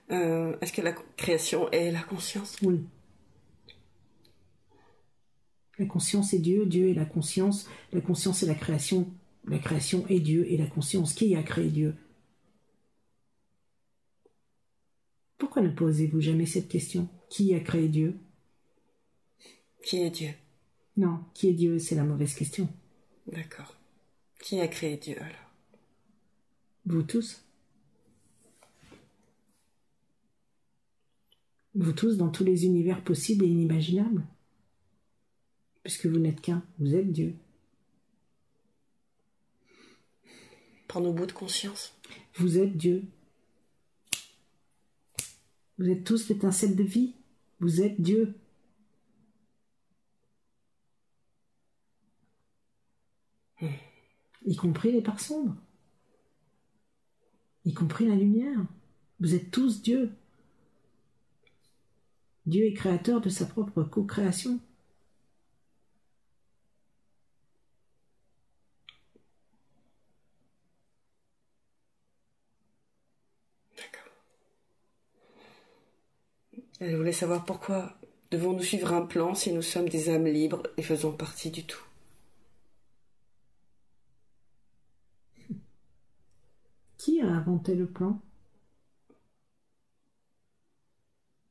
Est-ce que la création est la conscience? Oui. La conscience est Dieu, Dieu est la conscience est la création est Dieu et la conscience. Qui a créé Dieu? Pourquoi ne posez-vous jamais cette question? Qui a créé Dieu? Qui est Dieu? Non, qui est Dieu, c'est la mauvaise question. D'accord. Qui a créé Dieu alors? Vous tous. Vous tous dans tous les univers possibles et inimaginables. Puisque vous n'êtes qu'un, vous êtes Dieu. Prendre au bout de conscience. Vous êtes Dieu. Vous êtes tous l'étincelle de vie. Vous êtes Dieu. y compris les parts sombres, y compris la lumière. Vous êtes tous Dieu. Dieu est créateur de sa propre co-création. D'accord. Elle voulait savoir pourquoi devons-nous suivre un plan si nous sommes des âmes libres et faisons partie du tout. Qui a inventé le plan?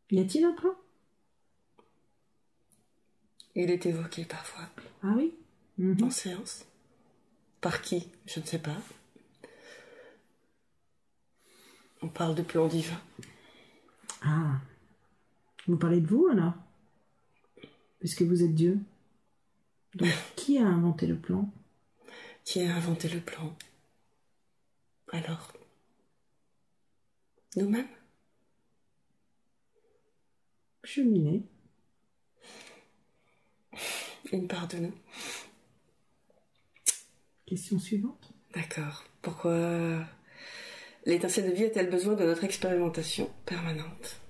Y a-t-il un plan? Il est évoqué parfois. Ah oui? En séance. Par qui? Je ne sais pas. On parle de plan divin. Ah. Vous parlez de vous alors? Puisque vous êtes Dieu. Donc qui a inventé le plan? Qui a inventé le plan? Alors, nous-mêmes? Cheminée. Une part de nous. Question suivante. D'accord. Pourquoi l'étincelle de vie a-t-elle besoin de notre expérimentation permanente?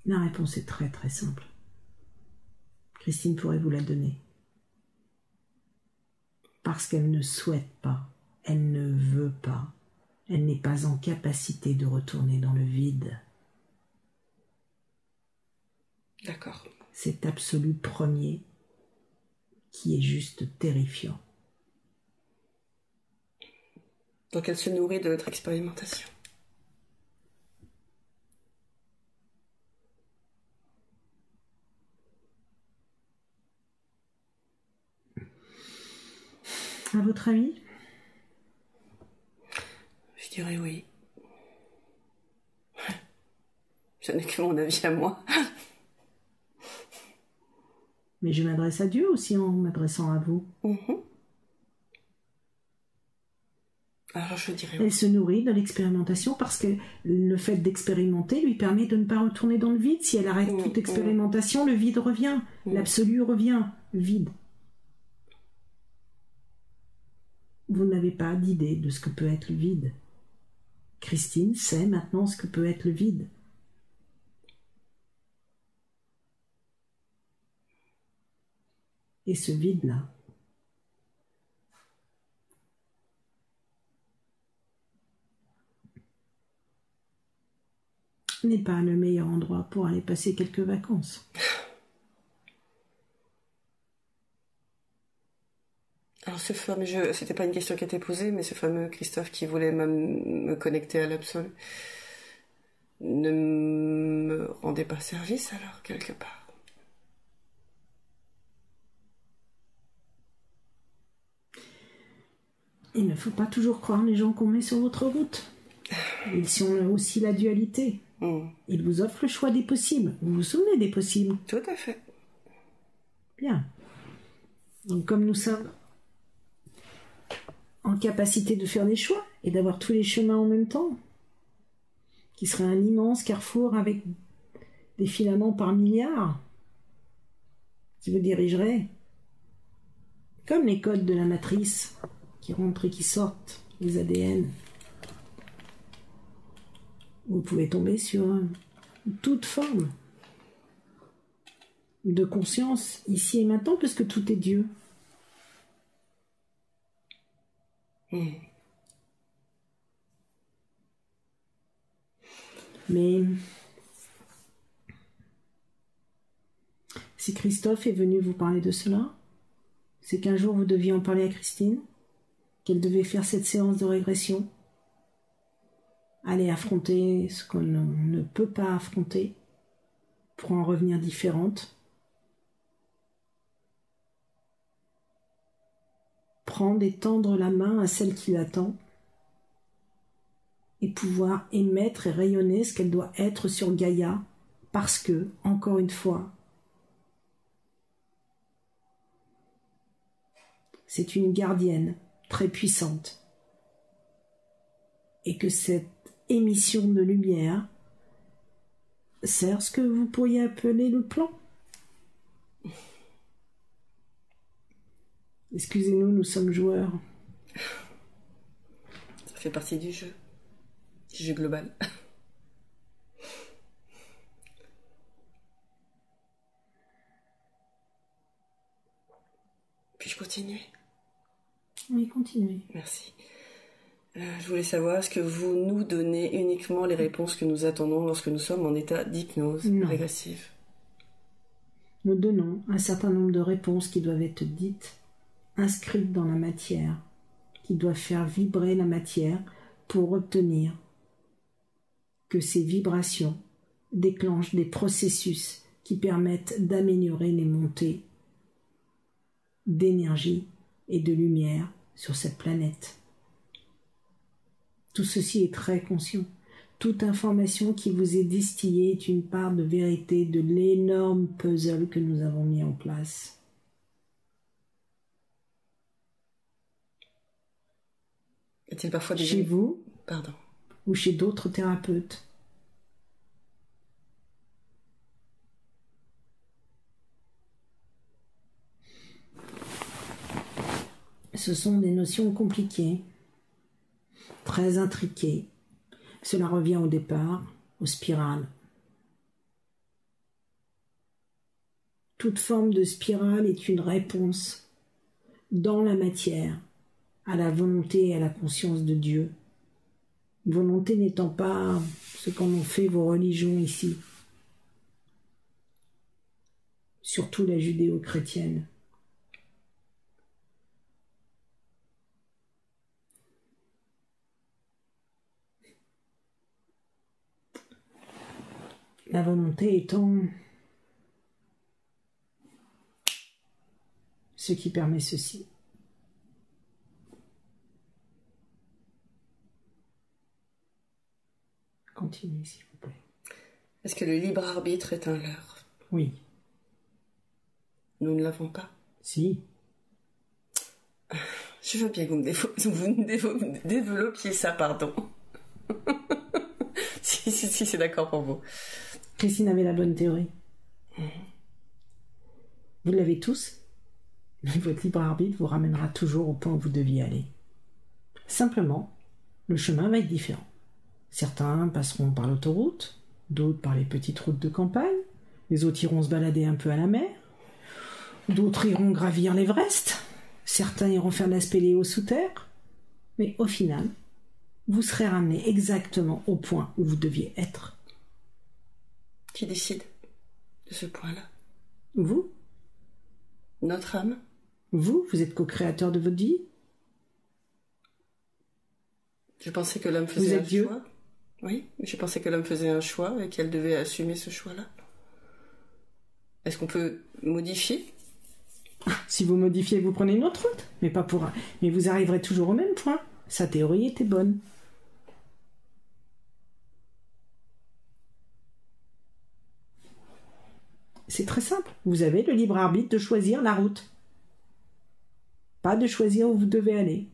La réponse est très très simple. Christine pourrait vous la donner. Parce qu'elle ne souhaite pas, elle ne veut pas, elle n'est pas en capacité de retourner dans le vide. D'accord. Cet absolu premier qui est juste terrifiant. Donc elle se nourrit de notre expérimentation. À votre avis? Je dirais oui. Je n'ai que mon avis à moi. Mais je m'adresse à Dieu aussi en m'adressant à vous. Alors je dirais oui. Elle se nourrit de l'expérimentation parce que le fait d'expérimenter lui permet de ne pas retourner dans le vide. Si elle arrête toute expérimentation, le vide revient. L'absolu revient. Vide. Vous n'avez pas d'idée de ce que peut être le vide. Christine sait maintenant ce que peut être le vide. Et ce vide-là, n'est pas le meilleur endroit pour aller passer quelques vacances. Alors ce fameux jeu, c'était pas une question qui a été posée, mais ce fameux Christophe qui voulait me connecter à l'absolu ne me rendait pas service alors quelque part. Il ne faut pas toujours croire les gens qu'on met sur votre route. Ils sont aussi la dualité. Ils vous offrent le choix des possibles. Vous vous souvenez des possibles? Tout à fait. Bien. Donc comme nous sommes en capacité de faire des choix et d'avoir tous les chemins en même temps, qui serait un immense carrefour avec des filaments par milliards, qui vous dirigerait, comme les codes de la matrice, qui rentrent et qui sortent, les ADN. Vous pouvez tomber sur toute forme de conscience, ici et maintenant, parce que tout est Dieu. Mais si Christophe est venu vous parler de cela, c'est qu'un jour vous deviez en parler à Christine, qu'elle devait faire cette séance de régression, aller affronter ce qu'on ne peut pas affronter pour en revenir différente, prendre et tendre la main à celle qui l'attend et pouvoir émettre et rayonner ce qu'elle doit être sur Gaïa parce que, encore une fois, c'est une gardienne très puissante et que cette émission de lumière sert ce que vous pourriez appeler le plan. Excusez-nous, nous sommes joueurs. Ça fait partie du jeu global. Puis-je continuer? Oui, continuez. Merci. Je voulais savoir, est-ce que vous nous donnez uniquement les réponses que nous attendons lorsque nous sommes en état d'hypnose régressive? Nous donnons un certain nombre de réponses qui doivent être dites, inscrites dans la matière, qui doivent faire vibrer la matière pour obtenir que ces vibrations déclenchent des processus qui permettent d'améliorer les montées d'énergie et de lumière sur cette planète. Tout ceci est très conscient. Toute information qui vous est distillée est une part de vérité de l'énorme puzzle que nous avons mis en place. Est-il parfois chez vous Pardon. Ou chez d'autres thérapeutes? Ce sont des notions compliquées, très intriquées. Cela revient au départ aux spirales. Toute forme de spirale est une réponse dans la matière à la volonté et à la conscience de Dieu. Volonté n'étant pas ce qu'en ont fait vos religions ici, surtout la judéo-chrétienne. La volonté étant ce qui permet ceci. Continuez, s'il vous plaît. Est-ce que le libre arbitre est un leurre? Oui. Nous ne l'avons pas? Si. Je veux bien que vous développiez ça, pardon. si c'est d'accord pour vous. Christine avait la bonne théorie. Vous l'avez tous, mais votre libre arbitre vous ramènera toujours au point où vous deviez aller. Simplement, le chemin va être différent. Certains passeront par l'autoroute, d'autres par les petites routes de campagne, les autres iront se balader un peu à la mer, d'autres iront gravir l'Everest, certains iront faire de la spéléo sous terre, mais au final, vous serez ramené exactement au point où vous deviez être. Qui décide de ce point-là? Vous? Notre âme? Vous êtes co-créateur de votre vie? Je pensais que l'homme faisait un choix. Oui, je pensais que l'homme faisait un choix et qu'elle devait assumer ce choix-là. Est-ce qu'on peut modifier? Si vous modifiez, vous prenez une autre route, mais pas pour un. Mais vous arriverez toujours au même point. Sa théorie était bonne. C'est très simple. Vous avez le libre arbitre de choisir la route. Pas de choisir où vous devez aller.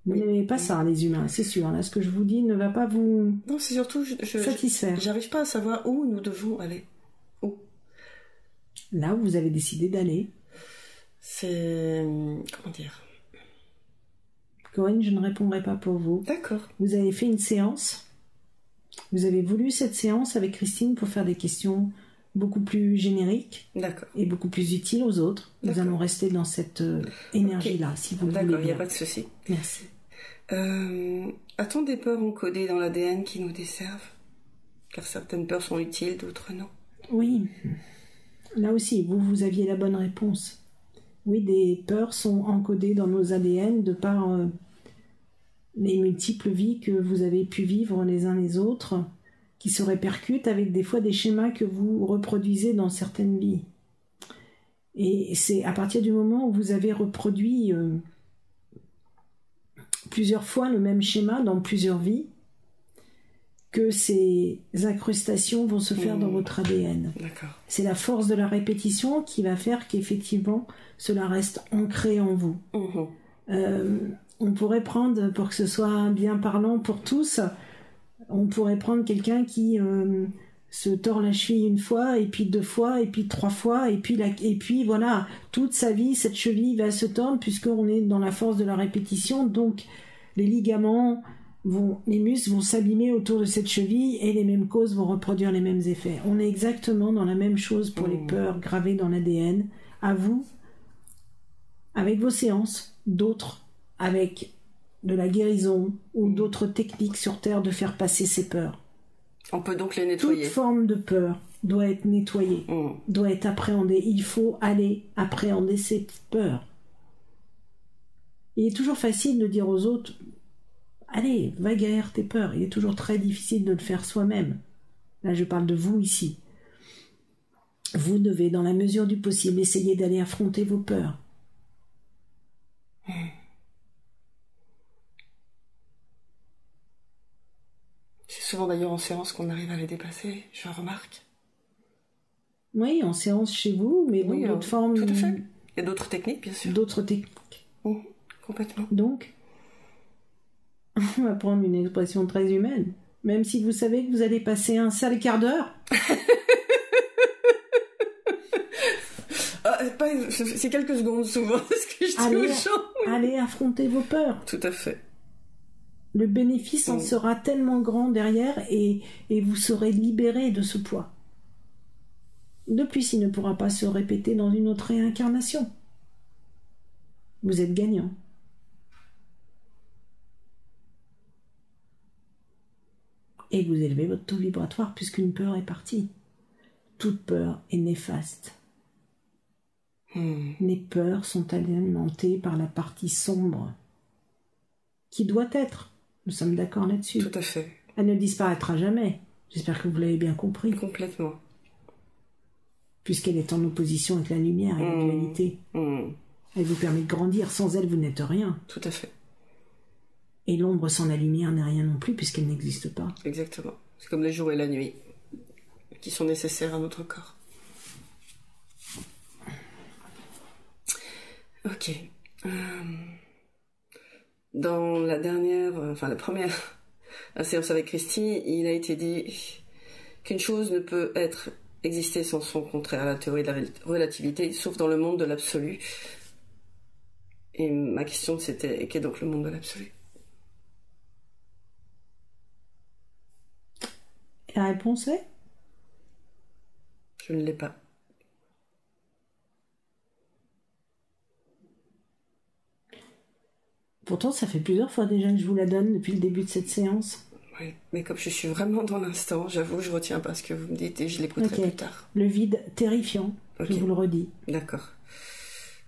Vous n'aimez pas ça, les humains, c'est sûr. Là, ce que je vous dis ne va pas vous non, c'est surtout satisfaire. J'arrive pas à savoir où nous devons aller. Où? Là où vous avez décidé d'aller. C'est... Comment dire? Corinne, je ne répondrai pas pour vous. D'accord. Vous avez fait une séance. Vous avez voulu cette séance avec Christine pour faire des questions beaucoup plus génériques. D'accord. Et beaucoup plus utiles aux autres. Nous allons rester dans cette énergie-là, si vous le voulez bien. D'accord, il n'y a pas de souci. Merci. A-t-on des peurs encodées dans l'ADN qui nous desservent? Car certaines peurs sont utiles, d'autres non. Oui. Là aussi, vous aviez la bonne réponse. Oui, des peurs sont encodées dans nos ADN de par les multiples vies que vous avez pu vivre les uns les autres, qui se répercutent avec des fois des schémas que vous reproduisez dans certaines vies. Et c'est à partir du moment où vous avez reproduit plusieurs fois le même schéma dans plusieurs vies que ces incrustations vont se faire dans votre ADN. D'accord. C'est la force de la répétition qui va faire qu'effectivement cela reste ancré en vous. On pourrait prendre, pour que ce soit bien parlant pour tous, on pourrait prendre quelqu'un qui se tord la cheville une fois, et puis 2 fois, et puis 3 fois, et puis voilà, toute sa vie, cette cheville va se tordre, puisqu'on est dans la force de la répétition, donc les ligaments, les muscles vont s'abîmer autour de cette cheville, et les mêmes causes vont reproduire les mêmes effets. On est exactement dans la même chose pour les peurs gravées dans l'ADN. À vous, avec vos séances, d'autres avec de la guérison ou d'autres techniques sur Terre de faire passer ces peurs. On peut donc les nettoyer. Toute forme de peur doit être nettoyée, doit être appréhendée. Il faut aller appréhender ces peurs. Il est toujours facile de dire aux autres « Allez, va guérir tes peurs ». Il est toujours très difficile de le faire soi-même. Là, je parle de vous ici. Vous devez, dans la mesure du possible, essayer d'aller affronter vos peurs. C'est souvent d'ailleurs en séance qu'on arrive à les dépasser, je remarque. Oui, en séance chez vous, mais dans d'autres formes. Tout à fait. Il y a d'autres techniques, bien sûr. D'autres techniques. Complètement. Donc, on va prendre une expression très humaine. Même si vous savez que vous allez passer un sale quart d'heure. C'est quelques secondes souvent, ce que je dis aux gens. Allez affronter vos peurs. Tout à fait. Le bénéfice en sera tellement grand derrière et vous serez libéré de ce poids. Depuis, il ne pourra pas se répéter dans une autre réincarnation. Vous êtes gagnant. Et vous élevez votre taux vibratoire puisqu'une peur est partie. Toute peur est néfaste. Les peurs sont alimentées par la partie sombre qui doit être. Nous sommes d'accord là-dessus. Tout à fait. Elle ne disparaîtra jamais. J'espère que vous l'avez bien compris. Complètement. Puisqu'elle est en opposition avec la lumière et la dualité. Elle vous permet de grandir. Sans elle, vous n'êtes rien. Tout à fait. Et l'ombre sans la lumière n'est rien non plus puisqu'elle n'existe pas. Exactement. C'est comme le jour et la nuit qui sont nécessaires à notre corps. Ok. Dans la première séance avec Christy, il a été dit qu'une chose ne peut exister sans son contraire à la théorie de la relativité, sauf dans le monde de l'absolu. Et ma question c'était, qu'est donc le monde de l'absolu? Et la réponse est? Je ne l'ai pas. Pourtant, ça fait plusieurs fois déjà que je vous la donne depuis le début de cette séance. Oui, mais comme je suis vraiment dans l'instant, j'avoue, je retiens pas ce que vous me dites et je l'écouterai plus tard. Le vide terrifiant, je vous le redis. D'accord.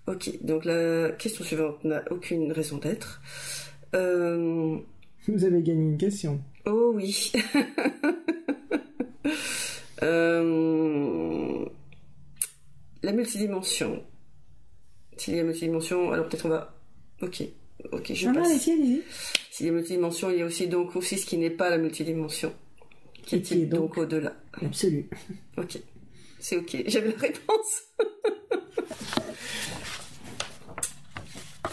Ok, donc la question suivante n'a aucune raison d'être. Vous avez gagné une question. Oh oui. La multidimension. S'il y a multidimension, alors peut-être on va... Ok, je passe. Allez-y. S'il y a multidimension, il y a aussi ce qui n'est pas la multidimension. Qui est donc au-delà. Absolu. Ok, c'est ok. J'avais la réponse.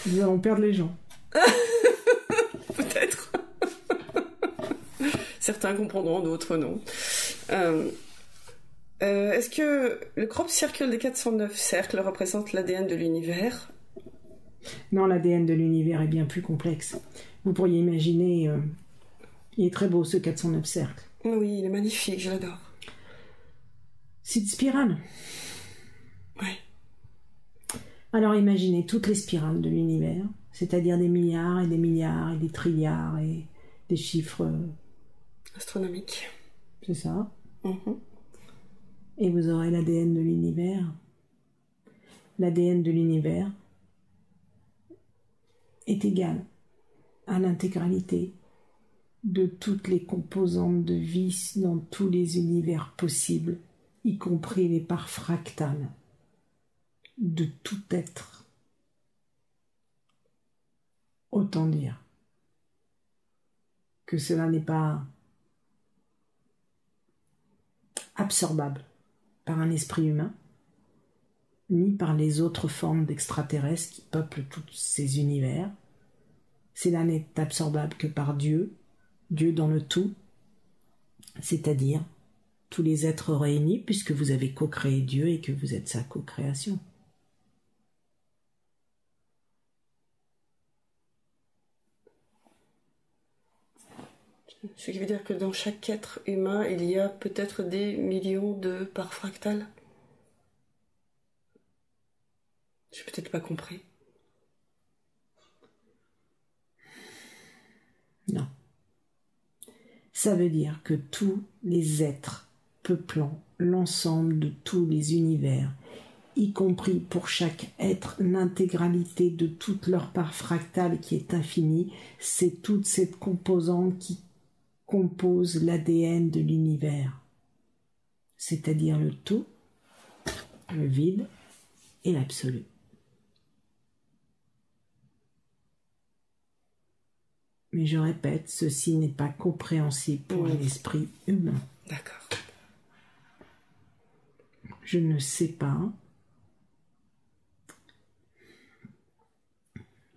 Nous allons perdre les gens. Peut-être. Certains comprendront, d'autres non. Est-ce que le crop circle des 409 cercles représente l'ADN de l'univers? Non, l'ADN de l'univers est bien plus complexe. Vous pourriez imaginer... il est très beau, ce 409 cercles. Oui, il est magnifique, je l'adore. C'est une spirale. Ouais. Alors imaginez toutes les spirales de l'univers, c'est-à-dire des milliards et des milliards et des trilliards et des chiffres... astronomiques. C'est ça. Et vous aurez l'ADN de l'univers. L'ADN de l'univers est égal à l'intégralité de toutes les composantes de vie dans tous les univers possibles, y compris les parts fractales de tout être. Autant dire que cela n'est pas absorbable par un esprit humain, ni par les autres formes d'extraterrestres qui peuplent tous ces univers. Cela n'est absorbable que par Dieu, Dieu dans le tout, c'est-à-dire tous les êtres réunis, puisque vous avez co-créé Dieu et que vous êtes sa co-création. Ce qui veut dire que dans chaque être humain, il y a peut-être des millions de parts fractales. J'ai peut-être pas compris. Non. Ça veut dire que tous les êtres peuplant l'ensemble de tous les univers, y compris pour chaque être l'intégralité de toute leur part fractale qui est infinie, c'est toute cette composante qui compose l'ADN de l'univers, c'est-à-dire le tout, le vide et l'absolu. Mais je répète, ceci n'est pas compréhensible pour l'esprit humain. D'accord. Je ne sais pas.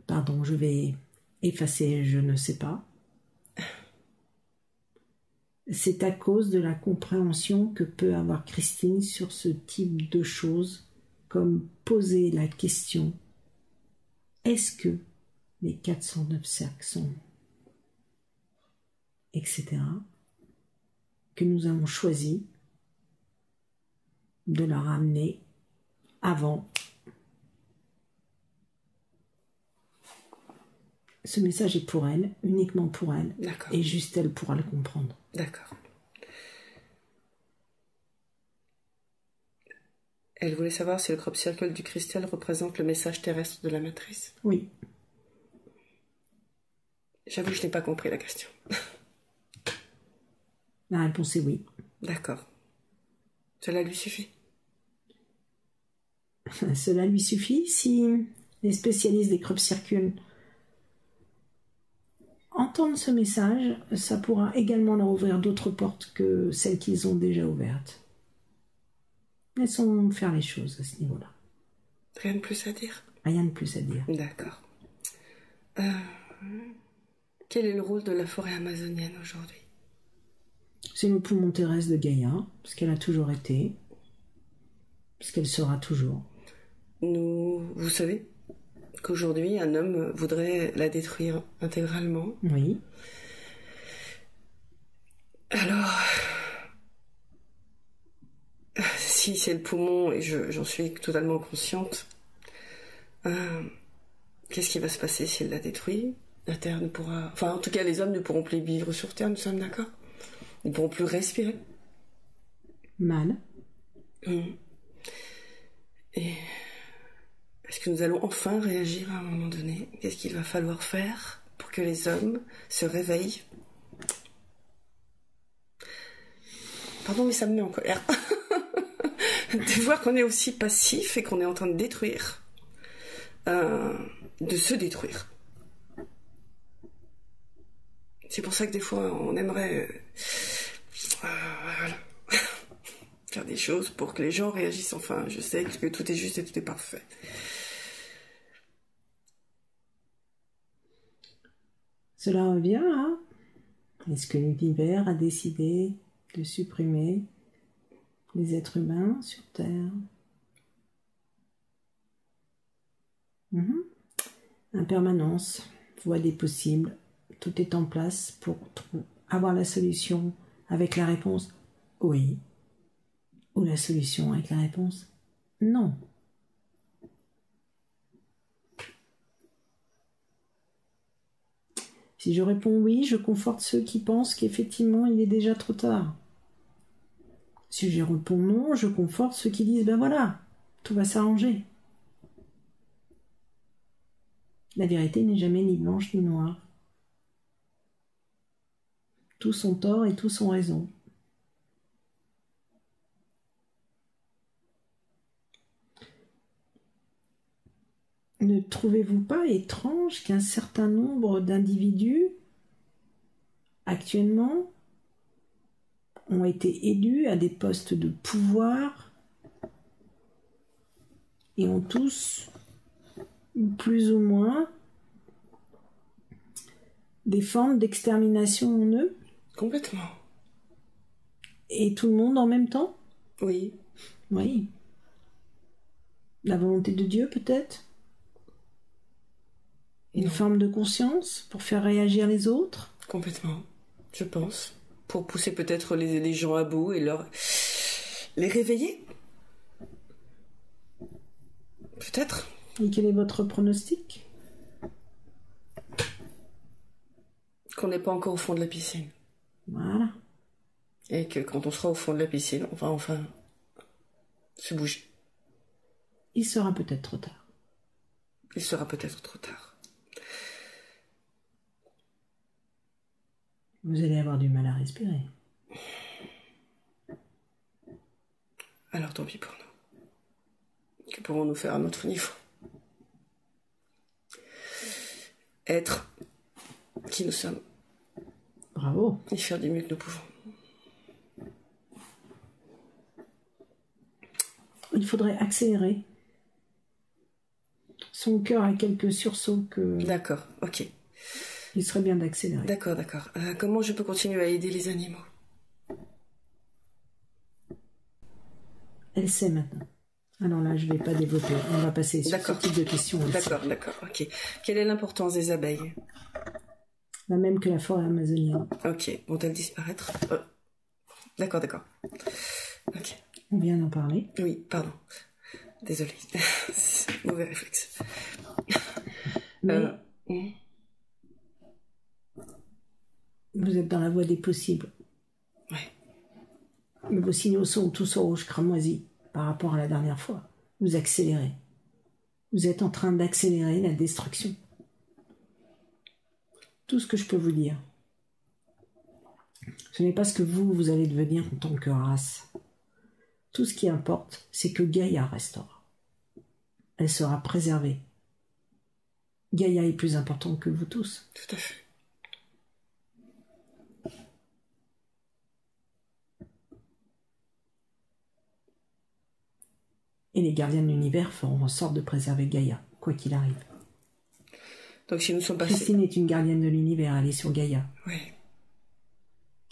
Pardon, je vais effacer je ne sais pas. C'est à cause de la compréhension que peut avoir Christine sur ce type de choses, comme poser la question « Est-ce que les 409 cercles sont... » etc. que nous avons choisi de la ramener avant. Ce message est pour elle, uniquement pour elle, et juste elle pourra le comprendre. D'accord. Elle voulait savoir si le crop circle du cristal représente le message terrestre de la matrice. Oui. J'avoue que je n'ai pas compris la question. La réponse est oui. D'accord. Cela lui suffit. Cela lui suffit si les spécialistes des crop circles entendent ce message, ça pourra également leur ouvrir d'autres portes que celles qu'ils ont déjà ouvertes. Laissons faire les choses à ce niveau-là. Rien de plus à dire? Rien de plus à dire. D'accord. Quel est le rôle de la forêt amazonienne aujourd'hui? C'est le poumon terrestre de Gaïa, parce qu'elle a toujours été, parce qu'elle sera toujours. Vous savez qu'aujourd'hui, un homme voudrait la détruire intégralement. Oui. Alors, si c'est le poumon, et j'en suis totalement consciente, qu'est-ce qui va se passer s'il la détruit? La Terre ne pourra... Enfin, en tout cas, les hommes ne pourront plus vivre sur Terre, nous sommes d'accord? Ils ne pourront plus respirer. Mal. Et est-ce que nous allons enfin réagir à un moment donné? Qu'est-ce qu'il va falloir faire pour que les hommes se réveillent? Pardon, mais ça me met en colère. De voir qu'on est aussi passif et qu'on est en train de détruire. De se détruire. C'est pour ça que des fois, on aimerait... voilà. Faire des choses pour que les gens réagissent enfin. Je sais que tout est juste et tout est parfait. Cela revient à... Est-ce que l'univers a décidé de supprimer les êtres humains sur Terre? Impermanence, voie des possibles, tout est en place pour avoir la solution avec la réponse oui, ou la solution avec la réponse non. Si je réponds oui, je conforte ceux qui pensent qu'effectivement il est déjà trop tard. Si je réponds non, je conforte ceux qui disent ben voilà, tout va s'arranger. La vérité n'est jamais ni blanche ni noire. Tous ont tort et tous ont raison. Ne trouvez-vous pas étrange qu'un certain nombre d'individus, actuellement, ont été élus à des postes de pouvoir et ont tous, plus ou moins, des formes d'extermination en eux? Complètement. Et tout le monde en même temps? Oui. Oui. La volonté de Dieu, peut-être? Une forme de conscience pour faire réagir les autres? Complètement, je pense. Pour pousser peut-être les gens à bout et les réveiller. Peut-être. Et quel est votre pronostic? Qu'on n'est pas encore au fond de la piscine. Voilà. Et que quand on sera au fond de la piscine, on va enfin se bouger. Il sera peut-être trop tard. Il sera peut-être trop tard. Vous allez avoir du mal à respirer. Alors tant pis pour nous. Que pourrons-nous faire à notre niveau? Être qui nous sommes. Bravo. Et faire du mieux que nous pouvons. Il faudrait accélérer. Son cœur a quelques sursauts que... D'accord, ok. Il serait bien d'accélérer. D'accord. Comment je peux continuer à aider les animaux? Elle sait maintenant. Alors là, je ne vais pas développer. On va passer sur ce type de questions. D'accord, ok. Quelle est l'importance des abeilles? La même que la forêt amazonienne. Ok, vont-elles disparaître? D'accord. Ok. On vient d'en parler. Oui, pardon. Désolée. Mauvais réflexe. Mais vous êtes dans la voie des possibles. Ouais. Mais vos signaux sont tous au rouge cramoisi par rapport à la dernière fois. Vous accélérez. Vous êtes en train d'accélérer la destruction. Tout ce que je peux vous dire, ce n'est pas ce que vous allez devenir en tant que race. Tout ce qui importe, c'est que Gaïa restera. Elle sera préservée. Gaïa est plus importante que vous tous. Tout à fait. Et les gardiens de l'univers feront en sorte de préserver Gaïa, quoi qu'il arrive. Donc si nous sommes passés... Christine est une gardienne de l'univers, elle est sur Gaïa. Oui.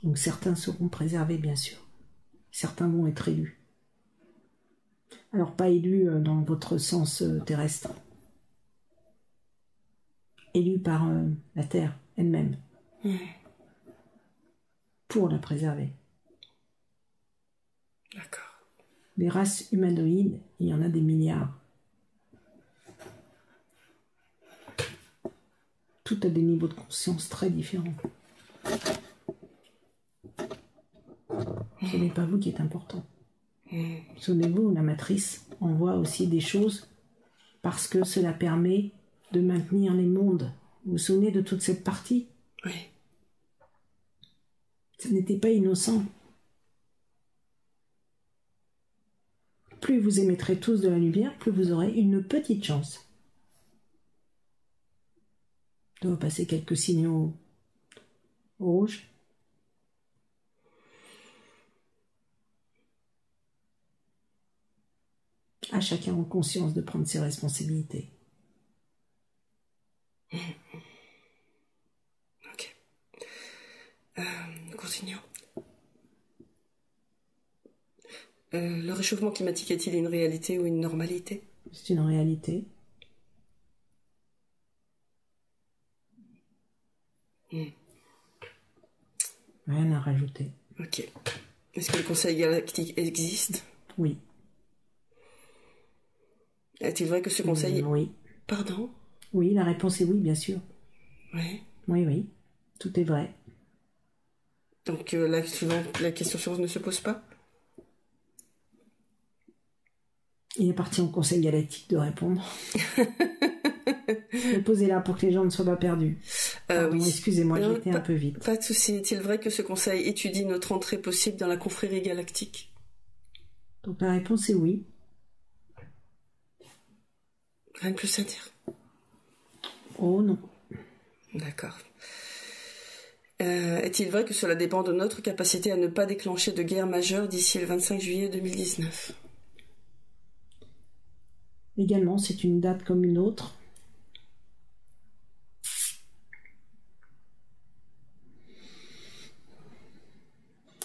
Donc certains seront préservés, bien sûr. Certains vont être élus. Alors pas élus dans votre sens terrestre. Élus par la Terre elle-même. Pour la préserver. D'accord. Les races humanoïdes, il y en a des milliards. Toutes à des niveaux de conscience très différents. Ce n'est pas vous qui êtes important. Souvenez-vous, la matrice envoie aussi des choses parce que cela permet de maintenir les mondes. Vous vous souvenez de toute cette partie? Oui. Ce n'était pas innocent. Plus vous émettrez tous de la lumière, plus vous aurez une petite chance de passer quelques signaux rouges. À chacun en conscience de prendre ses responsabilités. Ok. Continuons. Le réchauffement climatique est-il une réalité ou une normalité? C'est une réalité. Rien à rajouter. Ok. Est-ce que le Conseil galactique existe? Oui. Est-il vrai que ce conseil... Oui. Pardon? Oui, la réponse est oui, bien sûr. Oui. Oui. Tout est vrai. Donc la question suivante ne se pose pas? Il appartient au Conseil galactique de répondre. Posez-la pour que les gens ne soient pas perdus. Pardon, oui. Excusez-moi, j'ai été un peu vite. Pas de souci. Est-il vrai que ce conseil étudie notre entrée possible dans la confrérie galactique? Donc la réponse est oui. Rien de plus à dire. Oh non. D'accord. Est-il vrai que cela dépend de notre capacité à ne pas déclencher de guerre majeure d'ici le 25 juillet 2019? Également, c'est une date comme une autre.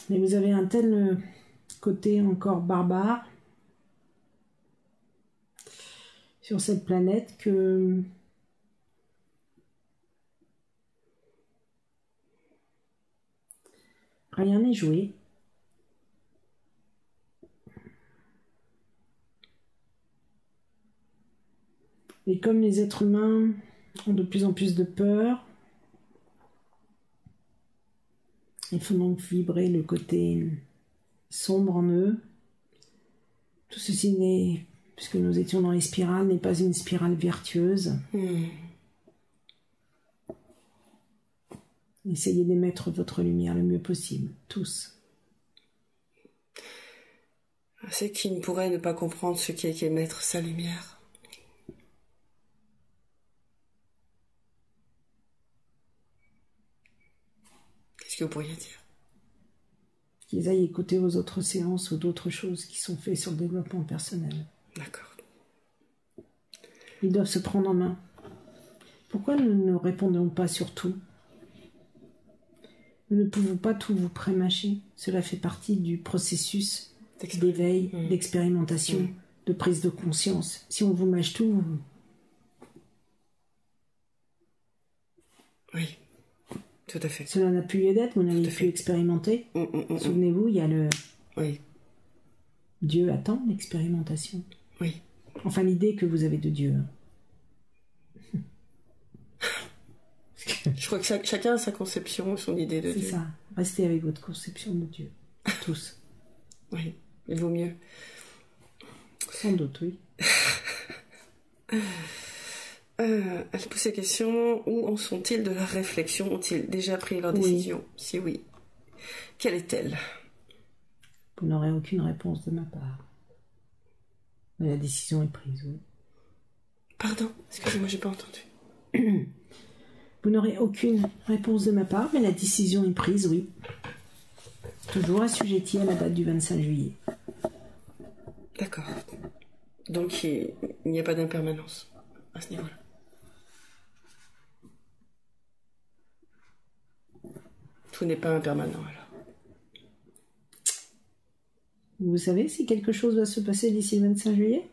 Mais vous avez un tel côté encore barbare sur cette planète que rien n'est joué. Et comme les êtres humains ont de plus en plus de peur, il faut donc vibrer le côté sombre en eux. Tout ceci n'est, puisque nous étions dans les spirales, n'est pas une spirale vertueuse. Essayez d'émettre votre lumière le mieux possible, tous. C'est qui ne pourrait ne pas comprendre ce qui est qu'émettre sa lumière. Qu'est-ce que vous pourriez dire? Qu'ils aillent écouter vos autres séances ou d'autres choses qui sont faites sur le développement personnel. D'accord. Ils doivent se prendre en main. Pourquoi nous ne répondons pas sur tout? Nous ne pouvons pas tout vous prémâcher. Cela fait partie du processus d'éveil, d'expérimentation, de prise de conscience. Si on vous mâche tout... Oui, tout à fait. Cela n'a plus lieu d'être, vous n'avez plus expérimenté. Souvenez-vous, il y a le... Oui. Dieu attend l'expérimentation. Oui. Enfin, l'idée que vous avez de Dieu. Je crois que chacun a sa conception, son idée de Dieu. C'est ça. Restez avec votre conception de Dieu. Tous. Oui, il vaut mieux. Sans doute, oui. Elle pose la question, où en sont-ils de la réflexion? Ont-ils déjà pris leur décision? Si oui, quelle est-elle? Vous n'aurez aucune réponse de ma part. Mais la décision est prise, oui. Pardon, excusez-moi, j'ai pas entendu. Vous n'aurez aucune réponse de ma part, mais la décision est prise, oui. Toujours assujettie à la date du 25 juillet. D'accord. Donc il n'y a pas d'impermanence à ce niveau-là. Tout n'est pas impermanent alors. Vous savez si quelque chose va se passer d'ici le 25 juillet?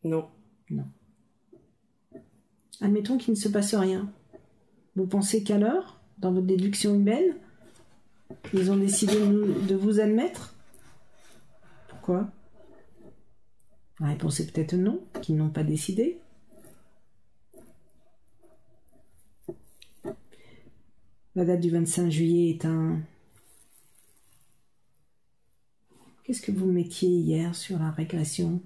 Non. Non. Admettons qu'il ne se passe rien. Vous pensez qu'alors, dans votre déduction humaine, ils ont décidé de vous admettre? Pourquoi? La réponse est peut-être non, qu'ils n'ont pas décidé. La date du 25 juillet est un... Qu'est-ce que vous mettiez hier sur la régression?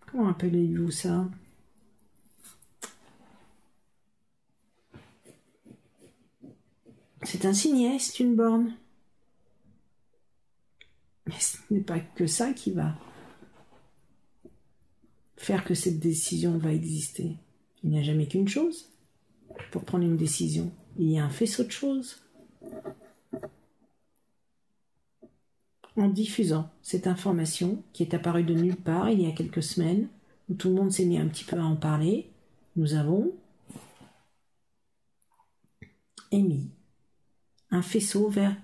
Comment appelez-vous ça? C'est un signet, c'est une borne. Mais ce n'est pas que ça qui va faire que cette décision va exister. Il n'y a jamais qu'une chose pour prendre une décision. Il y a un faisceau de choses. En diffusant cette information qui est apparue de nulle part il y a quelques semaines, où tout le monde s'est mis un petit peu à en parler, nous avons émis un faisceau vers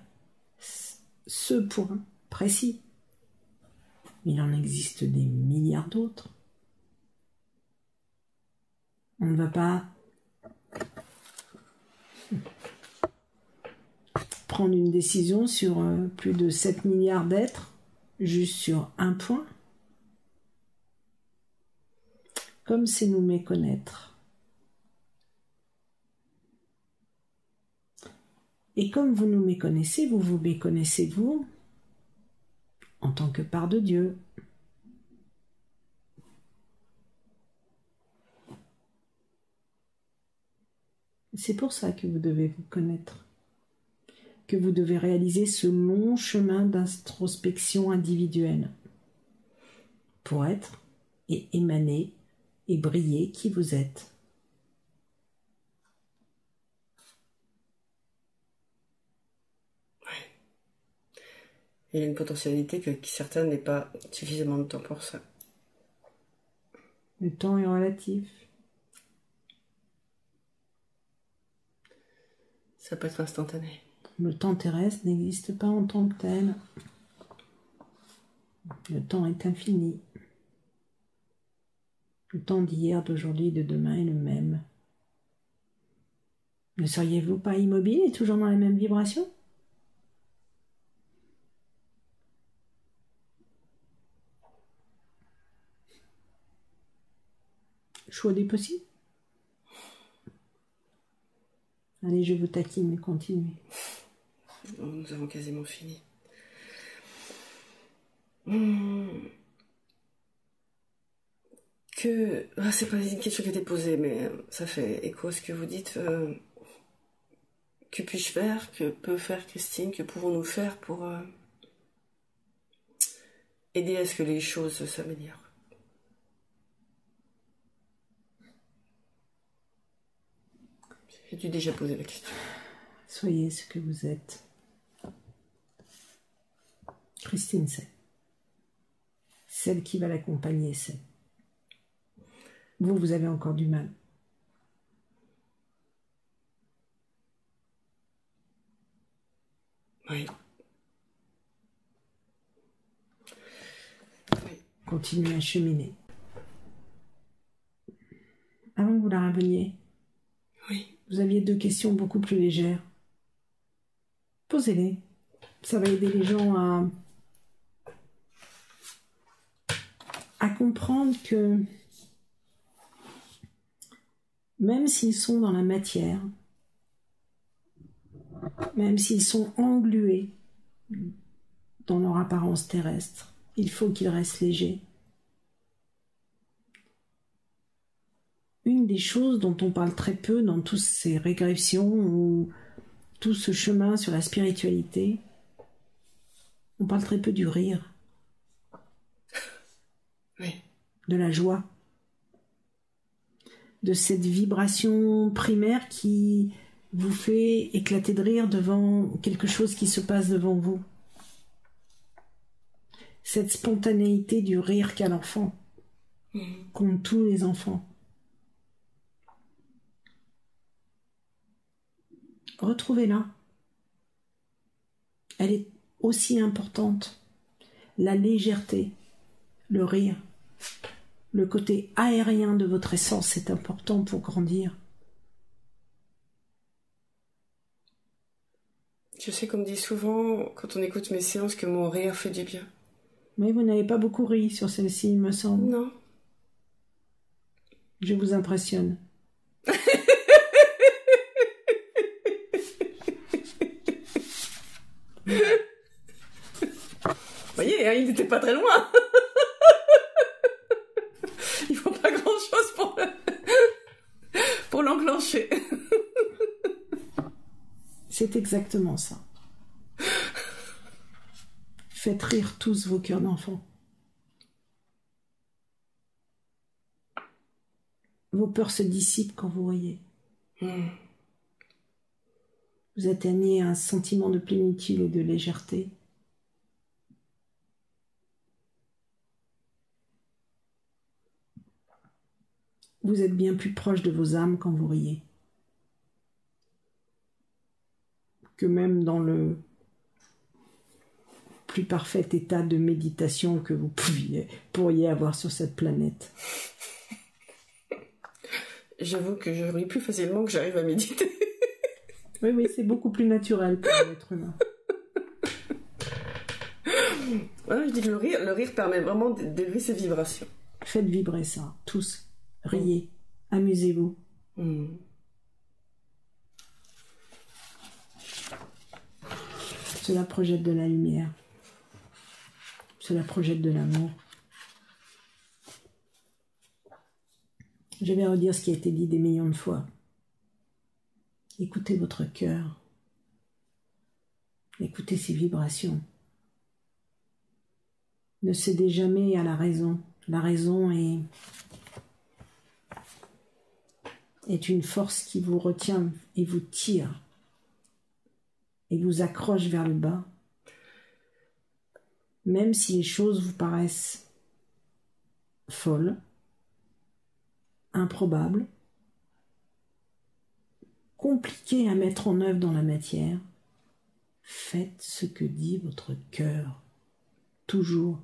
ce point précis. Il en existe des milliards d'autres. On ne va pas prendre une décision sur plus de 7 milliards d'êtres juste sur un point. Comme c'est nous méconnaître. Et comme vous nous méconnaissez, vous vous méconnaissez vous en tant que part de Dieu. C'est pour ça que vous devez vous connaître, que vous devez réaliser ce long chemin d'introspection individuelle pour être et émaner et briller qui vous êtes. Il y a une potentialité que certains n'aient pas suffisamment de temps pour ça. Le temps est relatif. Ça peut être instantané. Le temps terrestre n'existe pas en tant que tel. Le temps est infini. Le temps d'hier, d'aujourd'hui et de demain est le même. Ne seriez-vous pas immobile et toujours dans la même vibration? Choix des possibles. Allez, je vous taquine, continuez. Nous avons quasiment fini. C'est pas une question qui a été posée, mais ça fait écho à ce que vous dites. Que puis-je faire? Que peut faire Christine? Que pouvons-nous faire pour aider à ce que les choses s'améliorent? J'ai dû déjà poser la question. Soyez ce que vous êtes. Christine sait. Celle qui va l'accompagner sait. Vous avez encore du mal. Oui. Continuez à cheminer. Avant que vous la reveniez, vous aviez 2 questions beaucoup plus légères. Posez-les. Ça va aider les gens à comprendre que même s'ils sont dans la matière, même s'ils sont englués dans leur apparence terrestre, il faut qu'ils restent légers. Une des choses dont on parle très peu dans toutes ces régressions ou tout ce chemin sur la spiritualité, on parle très peu du rire, de la joie, de cette vibration primaire qui vous fait éclater de rire devant quelque chose qui se passe devant vous. Cette spontanéité du rire qu'a l'enfant, comme tous les enfants. Retrouvez-la. Elle est aussi importante. La légèreté, le rire, le côté aérien de votre essence est important pour grandir. Je sais qu'on me dit souvent, quand on écoute mes séances, que mon rire fait du bien. Mais vous n'avez pas beaucoup ri sur celle-ci, il me semble. Non. Je vous impressionne. Vous voyez, hein, il n'était pas très loin. Il faut pas grand-chose pour l'enclencher. C'est exactement ça. Faites rire tous vos cœurs d'enfants. Vos peurs se dissipent quand vous voyez. Vous atteignez un sentiment de plénitude et de légèreté. Vous êtes bien plus proche de vos âmes quand vous riez. Que même dans le plus parfait état de méditation que vous pourriez avoir sur cette planète. J'avoue que je ris plus facilement que j'arrive à méditer. Oui, c'est beaucoup plus naturel pour l'être humain. Voilà, je dis que le rire permet vraiment d'élever ses vibrations. Faites vibrer ça, tous. Riez, amusez-vous. Cela projette de la lumière. Cela projette de l'amour. Je vais redire ce qui a été dit des millions de fois. Écoutez votre cœur. Écoutez ses vibrations. Ne cédez jamais à la raison. La raison est une force qui vous retient et vous tire et vous accroche vers le bas. Même si les choses vous paraissent folles, improbables, compliqué à mettre en œuvre dans la matière, faites ce que dit votre cœur, toujours,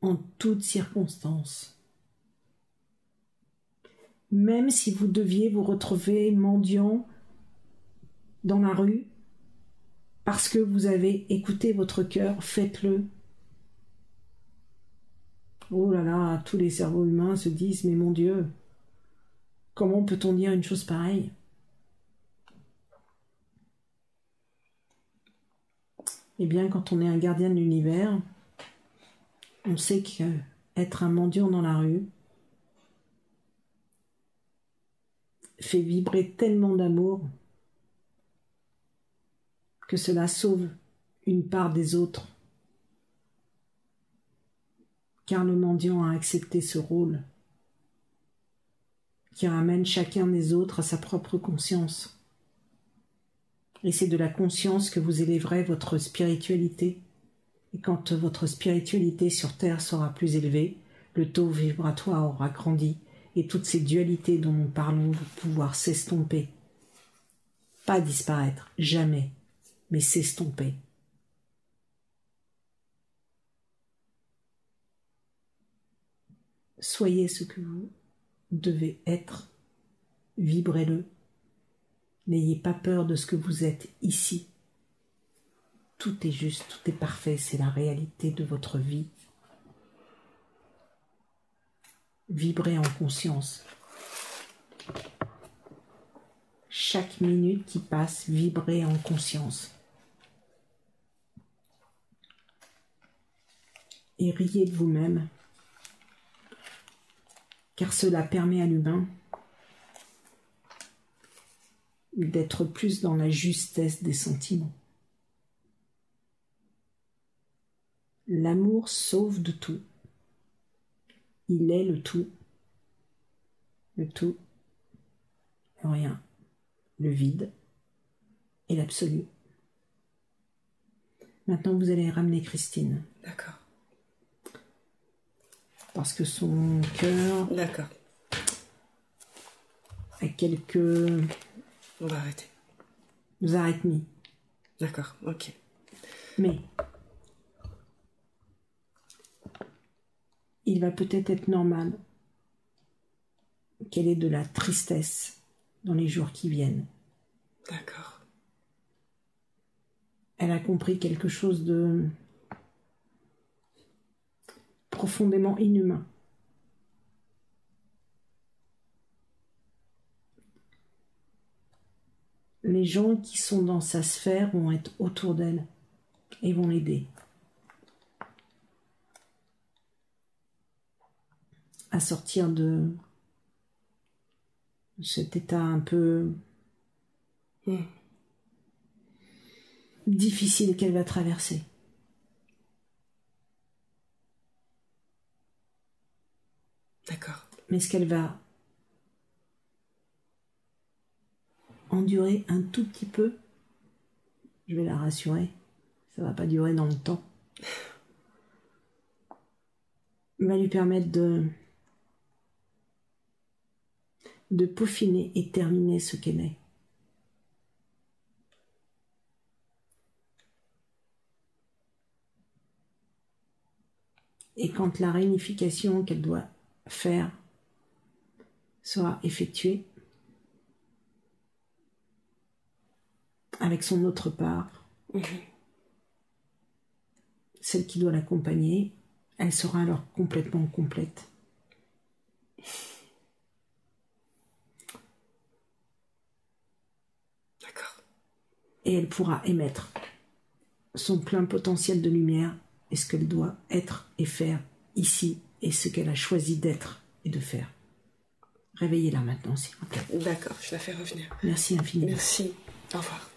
en toutes circonstances. Même si vous deviez vous retrouver mendiant dans la rue, parce que vous avez écouté votre cœur, faites-le. Oh là là, tous les cerveaux humains se disent, mais mon Dieu, comment peut-on dire une chose pareille? Eh bien, quand on est un gardien de l'univers, on sait qu'être un mendiant dans la rue fait vibrer tellement d'amour que cela sauve une part des autres. Car le mendiant a accepté ce rôle qui ramène chacun des autres à sa propre conscience. Et c'est de la conscience que vous élèverez votre spiritualité. Et quand votre spiritualité sur Terre sera plus élevée, le taux vibratoire aura grandi et toutes ces dualités dont nous parlons vont pouvoir s'estomper. Pas disparaître, jamais, mais s'estomper. Soyez ce que vous devez être, vibrez-le. N'ayez pas peur de ce que vous êtes ici. Tout est juste, tout est parfait, c'est la réalité de votre vie. Vibrez en conscience. Chaque minute qui passe, vibrez en conscience. Et riez de vous-même, car cela permet à l'humain d'être plus dans la justesse des sentiments. L'amour sauve de tout. Il est le tout, le rien, le vide et l'absolu. Maintenant, vous allez ramener Christine. D'accord. Parce que son cœur... D'accord. A quelques... On va arrêter. Vous arrêtez. D'accord, ok. Mais... il va peut-être être normal qu'elle ait de la tristesse dans les jours qui viennent. D'accord. Elle a compris quelque chose de profondément inhumain. Les gens qui sont dans sa sphère vont être autour d'elle et vont l'aider à sortir de cet état un peu difficile qu'elle va traverser. D'accord. Mais ce qu'elle va endurer un tout petit peu, je vais la rassurer, ça va pas durer dans le temps, va lui permettre de peaufiner et terminer ce qu'elle est. Et quand la réunification qu'elle doit faire sera effectuée, avec son autre part, celle qui doit l'accompagner, elle sera alors complètement complète. D'accord. Et elle pourra émettre son plein potentiel de lumière et ce qu'elle doit être et faire ici et ce qu'elle a choisi d'être et de faire. Réveillez-la maintenant, s'il vous plaît. D'accord, je la fais revenir. Merci infiniment. Merci. Au revoir.